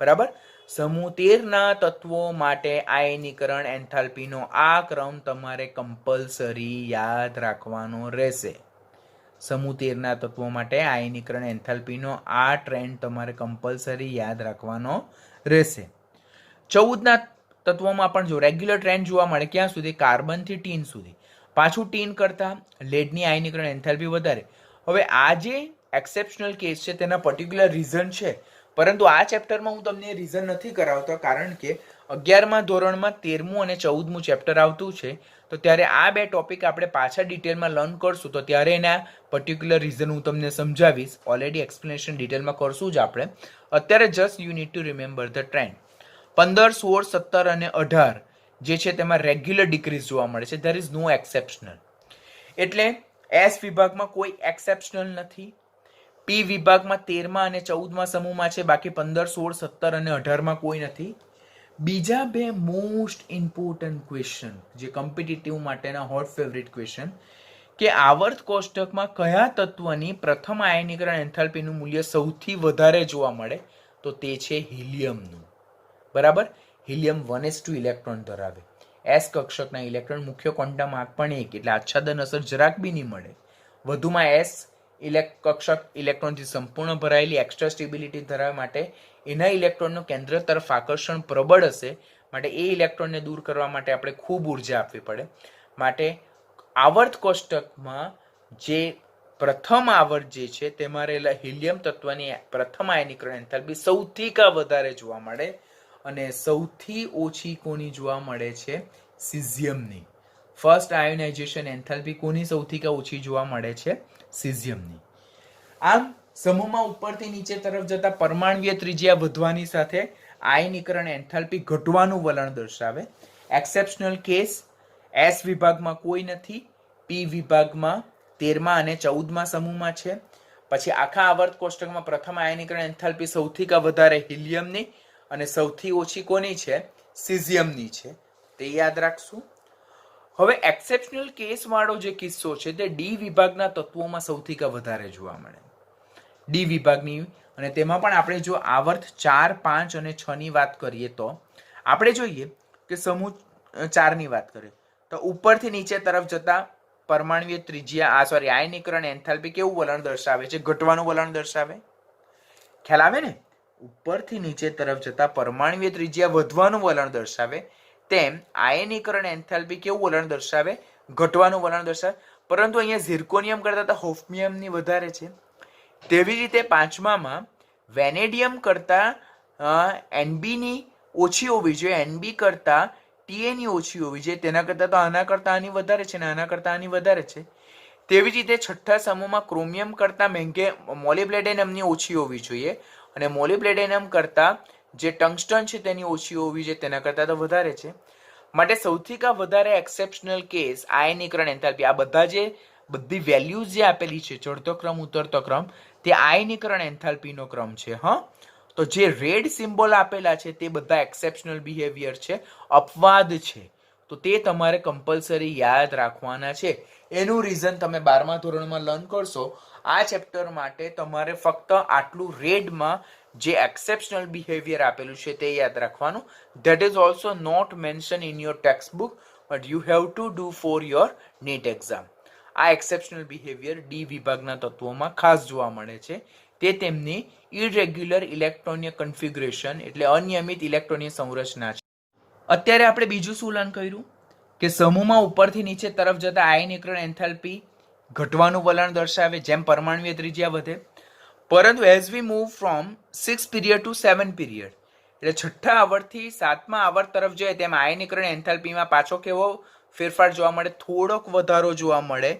બરાબર. સમૂહ 13 ના તત્વો માટે આયનીકરણ એન્થાલ્પીનો આ ક્રમ તમારે કમ્પલસરી યાદ રાખવાનો રહેશે. સમૂહ 13 ના તત્વો માટે આયનીકરણ એન્થાલ્પીનો આ ટ્રેન્ડ તમારે કમ્પલસરી યાદ રાખવાનો રહેશે. 14 ના તત્વોમાં પણ જો રેગ્યુલર ટ્રેન્ડ જોવા મળે. ક્યાં સુધી? કાર્બનથી ટીન સુધી. પાછું ટીન કરતાં લેડની આયનીકરણ એન્થાલ્પી વધારે. હવે આ જે એક્સેપ્શનલ કેસ છે તેના પર્ટિક્યુલર રીઝન છે, પરંતુ આ ચેપ્ટરમાં હું તમને રીઝન નથી કરાવતો, કારણ કે 11મા ધોરણમાં 13મું અને 14મું ચેપ્ટર આવતું છે. તો ત્યારે આ બે ટોપિક આપણે પાછા ડિટેલમાં લર્ન કરશું, તો ત્યારે એના પર્ટિક્યુલર રીઝન હું તમને સમજાવીશ. ઓલરેડી એક્સપ્લેનેશન ડિટેલમાં કરશું જ આપણે. અત્યારે just you need to remember the trend. 15, 16, 17 અને 18 જે છે તેમાં રેગ્યુલર ડિક્રીઝ જોવા મળે છે. There is no exceptional. એટલે એસ વિભાગમાં કોઈ એક્સેપ્શનલ નથી. પી વિભાગમાં 13મા અને 14મા સમૂહમાં છે, બાકી 15, 16, 17 અને 18માં કોઈ નથી. બીજા બે મોસ્ટ ઇમ્પોર્ટન્ટ ક્વેશ્ચન જે કોમ્પિટિટિવ માટેના હોટ ફેવરિટ ક્વેશ્ચન, કે આવર્ત કોષ્ટકમાં કયા તત્વની પ્રથમ આયનીકરણ એન્થાલ્પીનું મૂલ્ય સૌથી વધારે જોવા મળે? તો તે છે હિલિયમનું. બરાબર. હિલિયમ 1s2 ઇલેક્ટ્રોન ધરાવે. એસ કક્ષકના ઇલેક્ટ્રોન, મુખ્ય ક્વોન્ટમ આંક પણ 1, એટલે આચ્છાદન અસર જરાક બી નહીં મળે. વધુમાં એસ કક્ષક ઇલેક્ટ્રોનથી સંપૂર્ણ ભરાયેલી એક્સ્ટ્રા સ્ટેબિલિટી ધરાવવા માટે એના ઇલેક્ટ્રોનનું કેન્દ્ર તરફ આકર્ષણ પ્રબળ હશે. માટે એ ઇલેક્ટ્રોનને દૂર કરવા માટે આપણે ખૂબ ઉર્જા આપવી પડે. માટે આવર્ત કોષ્ટકમાં જે પ્રથમ આવર્ત જે છે તેમાં રહેલા હિલિયમ તત્વની પ્રથમ આયનીકરણ એન્થાલ્પી સૌથી વધારે જોવા મળે, અને સૌથી ઓછી કોની જોવા મળે છે? સીઝિયમની. ફર્સ્ટ આયોનાઇઝેશન એન્થાલ્પી કોની સૌથી ઓછી જોવા મળે છે? સીઝિયમની. આમ સમૂહમાં ઉપરથી નીચે તરફ જતા પરમાણુય ત્રિજ્યા વધવાની સાથે આયનીકરણ એન્થાલ્પી ઘટવાનું વલણ દર્શાવે. એક્સેપ્શનલ કેસ એસ વિભાગમાં કોઈ નથી. પી વિભાગમાં 13મા અને 14મા સમૂહમાં છે. પછી આખા આવર્ત કોષ્ટકમાં પ્રથમ આયનીકરણ એન્થાલ્પી સૌથી વધારે હિલિયમની અને સૌથી ઓછી કોની છે? સીઝિયમની છે. તે યાદ રાખશું. હવે એક્સેપ્શનલ કેસ વાળો જે કિસ્સો છે તે ડી વિભાગના તત્વોમાં સૌથી વધારે જોવા મળે. ડી વિભાગની, અને તેમાં પણ આપણે જો આવર્ત 4, 5 અને 6 ની વાત કરીએ તો આપણે જોઈએ કે સમૂહ 4 ની વાત કરીએ તો ઉપરથી નીચે તરફ જતા પરમાણુય ત્રિજ્યા આયનીકરણ એન્થાલ્પી કેવું વલણ દર્શાવે છે? ઘટવાનું વલણ દર્શાવે. ખ્યાલ આવે ને? ઉપરથી નીચે તરફ જતા પરમાણુય ત્રિજ્યા વધવાનું વલણ દર્શાવે, તેમ આયનીકરણ એન્થાલ્પી કેવું વલણ દર્શાવે? ઘટવાનું વલણ દર્શાવે. પરંતુ અહીંયા ઝિર્કોનિયમ કરતા તો હોફનિયમની વધારે છે. તેવી રીતે 5મામાં વેનેડિયમ કરતા એનબીની ઓછી હોવી જોઈએ, એનબી કરતા ટીએની ઓછી હોવી જોઈએ. તેના કરતા તો આના કરતા આની વધારે છે, ને આના કરતા આની વધારે છે. તેવી જ રીતે છઠ્ઠા સમૂહમાં ક્રોમિયમ કરતા મોલિબ્લેડિનમની ઓછી હોવી જોઈએ, અને મોલિબ્લેડિનમ કરતા જે ટંગસ્ટન છે તેની ઓછી હોવી જોઈએ, તેના કરતા તો વધારે છે. માટે સૌથી વધારે એક્સેપ્શનલ કેસ આયનીકરણ એન્થાલ્પી. આ બધી વેલ્યુઝ જે આપેલી છે, ચડતો ક્રમ, ઉતરતો ક્રમ, તે આયનીકરણ એન્થાલ્પીનો ક્રમ છે. તો જે રેડ સિમ્બોલ આપેલા છે તે બધા એક્સેપ્શનલ બિહેવિયર છે, અપવાદ છે. તો તે તમારે કમ્પલસરી યાદ રાખવાના છે. એનું રીઝન તમે 12મા ધોરણમાં લર્ન કરશો. આ ચેપ્ટર માટે તમારે ફક્ત આટલું રેડમાં જે એક્સેપ્શનલ બિહેવિયર આપેલું છે તે યાદ રાખવાનું. That is also not mention in your textbook. But you have to do for your NEET exam. આ એક્સેપ્શનલ બિહેવિયર ડી વિભાગના તત્વોમાં ખાસ જોવા મળે છે. તે તેમની ઇરેગ્યુલર ઇલેક્ટ્રોનીય કન્ફિગ્યુરેશન એટલે અનિયમિત ઇલેક્ટ્રોનીય સંરચના છે. અત્યારે આપણે બીજું શું લર્ન કર્યું કે સમૂહમાં ઉપરથી નીચે તરફ જતા આયનીકરણ એન્થાલ્પી ઘટવાનું વલણ દર્શાવે જેમ પરમાણુય ત્રિજ્યા વધે. પરંતુ as we move from 6 period to 7 period એટલે છઠ્ઠા આવર્તથી સાતમા આવર્ત તરફ જોઈએ તેમ આયનીકરણ એન્થાલ્પીમાં પાછો કેવો ફેરફાર જોવા મળે, થોડોક વધારો જોવા મળે.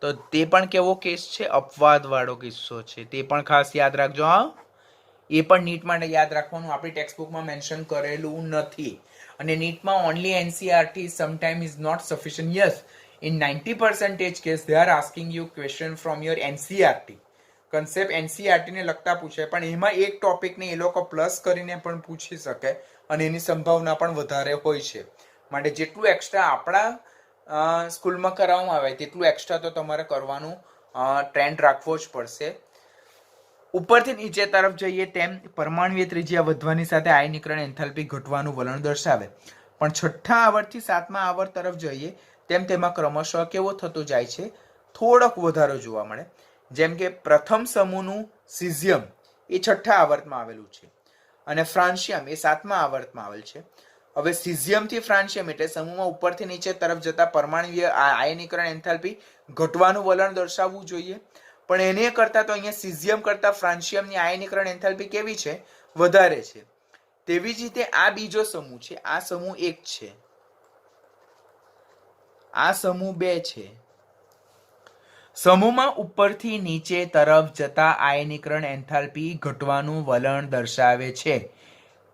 તો તે પણ કેવો કેસ છે? અપવાદવાળો કિસ્સો છે. તે પણ ખાસ યાદ રાખજો. હા, એ પણ નીટ માટે યાદ રાખવાનું. આપણી ટેક્સ્ટબુકમાં મેન્શન કરેલું નથી. અને નીટમાં only NCERT sometime is not sufficient. Yes, in 90% case they are asking you question from your NCERT. Concept NCERT ને લગતા પૂછે, પણ એમાં એક ટોપિકને એ લોકો પ્લસ કરીને પણ પૂછી શકે અને એની સંભાવના પણ વધારે હોય છે. માટે જેટલું એક્સ્ટ્રા આપણા સ્કૂલમાં કરાવવામાં આવે તેટલું એક્સ્ટ્રા તો તમારે કરવાનું ટ્રેન્ડ રાખવો જ પડશે. ઉપરથી નીચે તરફ જઈએ તેમ પરમાણુય ત્રિજ્યા વધવાની સાથે આયનીકરણ એન્થાલ્પી ઘટવાનું વલણ દર્શાવે. પણ છઠ્ઠા આવર્તથી સાતમા આવર્ત તરફ જઈએ તેમ તેમાં ક્રમશઃ કેવો થતો જાય છે? થોડોક વધારો જોવા મળે. જેમ કે પ્રથમ સમૂહનું સિઝિયમ એ છઠ્ઠા આવર્તમાં આવેલું છે અને ફ્રાન્સિયમ એ સાતમા આવર્તમાં આવેલ છે. હવે સિઝિયમથી ફ્રાન્સિયમ એટલે સમૂહમાં ઉપરથી નીચે તરફ જતા પરમાણુય આયનીકરણ એન્થાલ્પી ઘટવાનું વલણ દર્શાવવું જોઈએ. પણ એને કરતા તો અહીંયા સિઝિયમ કરતા ફ્રાન્સિયમની આયનીકરણ એન્થાલ્પી કેવી છે? વધારે છે. તેવી જ રીતે આ બીજો સમૂહ છે, આ સમૂહ 1 છે, આ સમૂહ 2 છે. સમૂહમાં ઉપરથી નીચે તરફ જતા આયનીકરણ એન્થાલ્પી ઘટવાનું વલણ દર્શાવે છે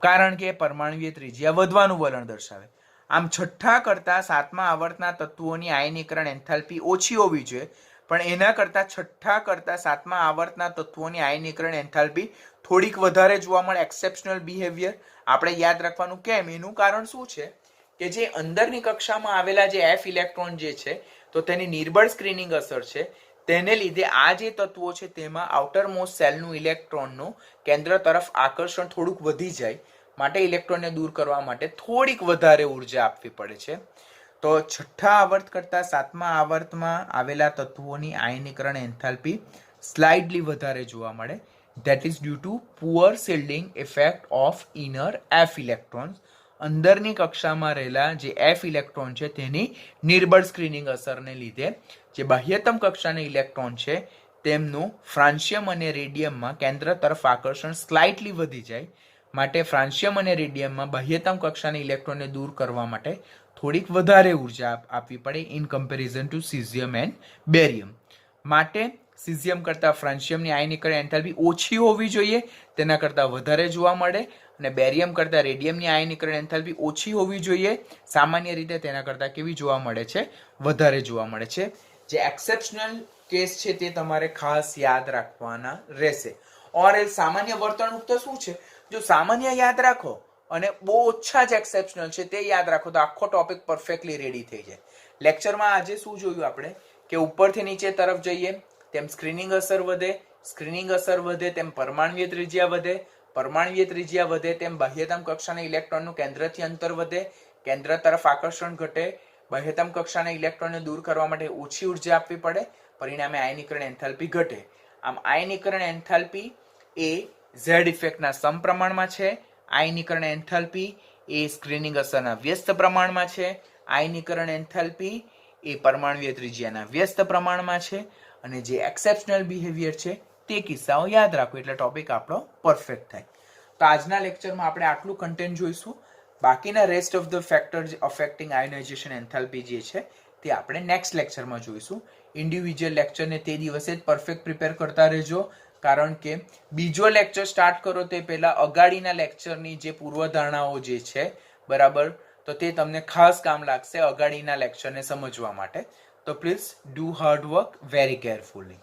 કારણ કે પરમાણુય ત્રિજ્યા વધવાનું વલણ દર્શાવે. આમ છઠ્ઠા કરતા સાતમા આવર્તના તત્વોની આયનીકરણ એન્થાલ્પી ઓછી હોવી જોઈએ, પણ એના કરતા છઠ્ઠા કરતા સાતમા આવર્તના તત્વોની આયનીકરણ એન્થાલ્પી થોડીક વધારે જોવા મળે. એક્સેપ્શનલ બિહેવિયર આપણે યાદ રાખવાનું. કેમ? એનું કારણ શું છે કે જે અંદરની કક્ષામાં આવેલા જે એફ ઇલેક્ટ્રોન જે છે તો તેની નિર્બળ સ્ક્રીનિંગ અસર છે. તેને લીધે આ જે તત્વો છે તેમાં આઉટર મોસ્ટ સેલનું ઇલેક્ટ્રોનનું કેન્દ્ર તરફ આકર્ષણ થોડુંક વધી જાય. માટે ઇલેક્ટ્રોનને દૂર કરવા માટે થોડીક વધારે ઉર્જા આપવી પડે છે. તો છઠ્ઠા આવર્ત કરતા સાતમા આવર્તમાં આવેલા તત્વોની આયનીકરણ એન્થાલ્પી સ્લાઇડલી વધારે જોવા મળે. That is due to poor shielding effect of inner F electrons. અંદરની કક્ષામાં રહેલા જે એફ ઇલેક્ટ્રોન છે તેની નિર્બળ સ્ક્રીનિંગ અસરને લીધે જે બાહ્યતમ કક્ષાના ઇલેક્ટ્રોન છે તેમનું ફ્રાન્સિયમ અને રેડિયમમાં કેન્દ્ર તરફ આકર્ષણ સ્લાઇટલી વધી જાય. માટે ફ્રાન્સિયમ અને રેડિયમમાં બાહ્યતમ કક્ષાના ઇલેક્ટ્રોનને દૂર કરવા માટે થોડીક વધારે ઉર્જા આપવી પડે in comparison two caesium and barium. માટે સિઝિયમ કરતાં ફ્રાન્સિયમની આયનીકરણ એન્થાલ્પી ઓછી હોવી જોઈએ, તેના કરતાં વધારે જોવા મળે. અને બેરિયમ કરતાં રેડિયમની આયનીકરણ એન્થાલ્પી ઓછી હોવી જોઈએ, સામાન્ય રીતે તેના કરતાં કેવી જોવા મળે છે? વધારે જોવા મળે છે. જે એક્સેપ્શનલ કેસ છે તે તમારે ખાસ યાદ રાખવાના રહેશે. ઓર એ સામાન્ય વર્તણૂક તો શું છે? જો સામાન્ય યાદ રાખો અને બહુ ઓછા જ એક્સેપ્શનલ છે તે યાદ રાખો તો આખો ટોપિક પરફેક્ટલી રેડી થઈ જાય. લેક્ચરમાં આજે શું જોયું આપણે કે ઉપરથી નીચે તરફ જઈએ તેમ સ્ક્રીનિંગ અસર વધે, સ્ક્રીનિંગ અસર વધે તેમ પરમાણુય ત્રિજ્યા વધે, પરમાણુય ત્રિજ્યા વધે તેમ બાહ્યતમ કક્ષાના ઇલેક્ટ્રોનનું કેન્દ્રથી અંતર વધે, કેન્દ્ર તરફ આકર્ષણ ઘટે, બાહ્યતમ કક્ષાના ઇલેક્ટ્રોનને દૂર કરવા માટે ઓછી ઉર્જા આપવી પડે, પરિણામે આયનીકરણ એન્થાલ્પી ઘટે. આમ આયનીકરણ એન્થાલ્પી એ ઝેડ ઇફેક્ટના સમપ્રમાણમાં છે. આયનીકરણ એન્થાલ્પી એ સ્ક્રીનિંગ અસરના વ્યસ્ત પ્રમાણમાં છે. આયનીકરણ એન્થાલ્પી એ પરમાણુય ત્રિજ્યાના વ્યસ્ત પ્રમાણમાં છે. અને જે એક્સેપ્શનલ બિહેવિયર છે તે કિસ્સાઓ યાદ રાખો એટલે ટોપિક આપણો પરફેક્ટ થાય. તો આજના લેક્ચરમાં આપણે આટલું કન્ટેન્ટ જોઈશું. બાકીના rest of the factors affecting ionisation enthalpy જે છે તે આપણે નેક્સ્ટ લેક્ચરમાં જોઈશું. ઇન્ડિવિજ્યુઅલ લેક્ચરને તે દિવસે જ પરફેક્ટ પ્રિપેર કરતા રહેજો, કારણ કે બીજો લેક્ચર સ્ટાર્ટ કરો તે પહેલા અગાડીના લેક્ચરની જે પૂર્વધારણાઓ જે છે બરાબર, તો તે તમને ખાસ કામ લાગશે અગાડીના લેક્ચરને સમજવા માટે. તો please do hard work very carefully.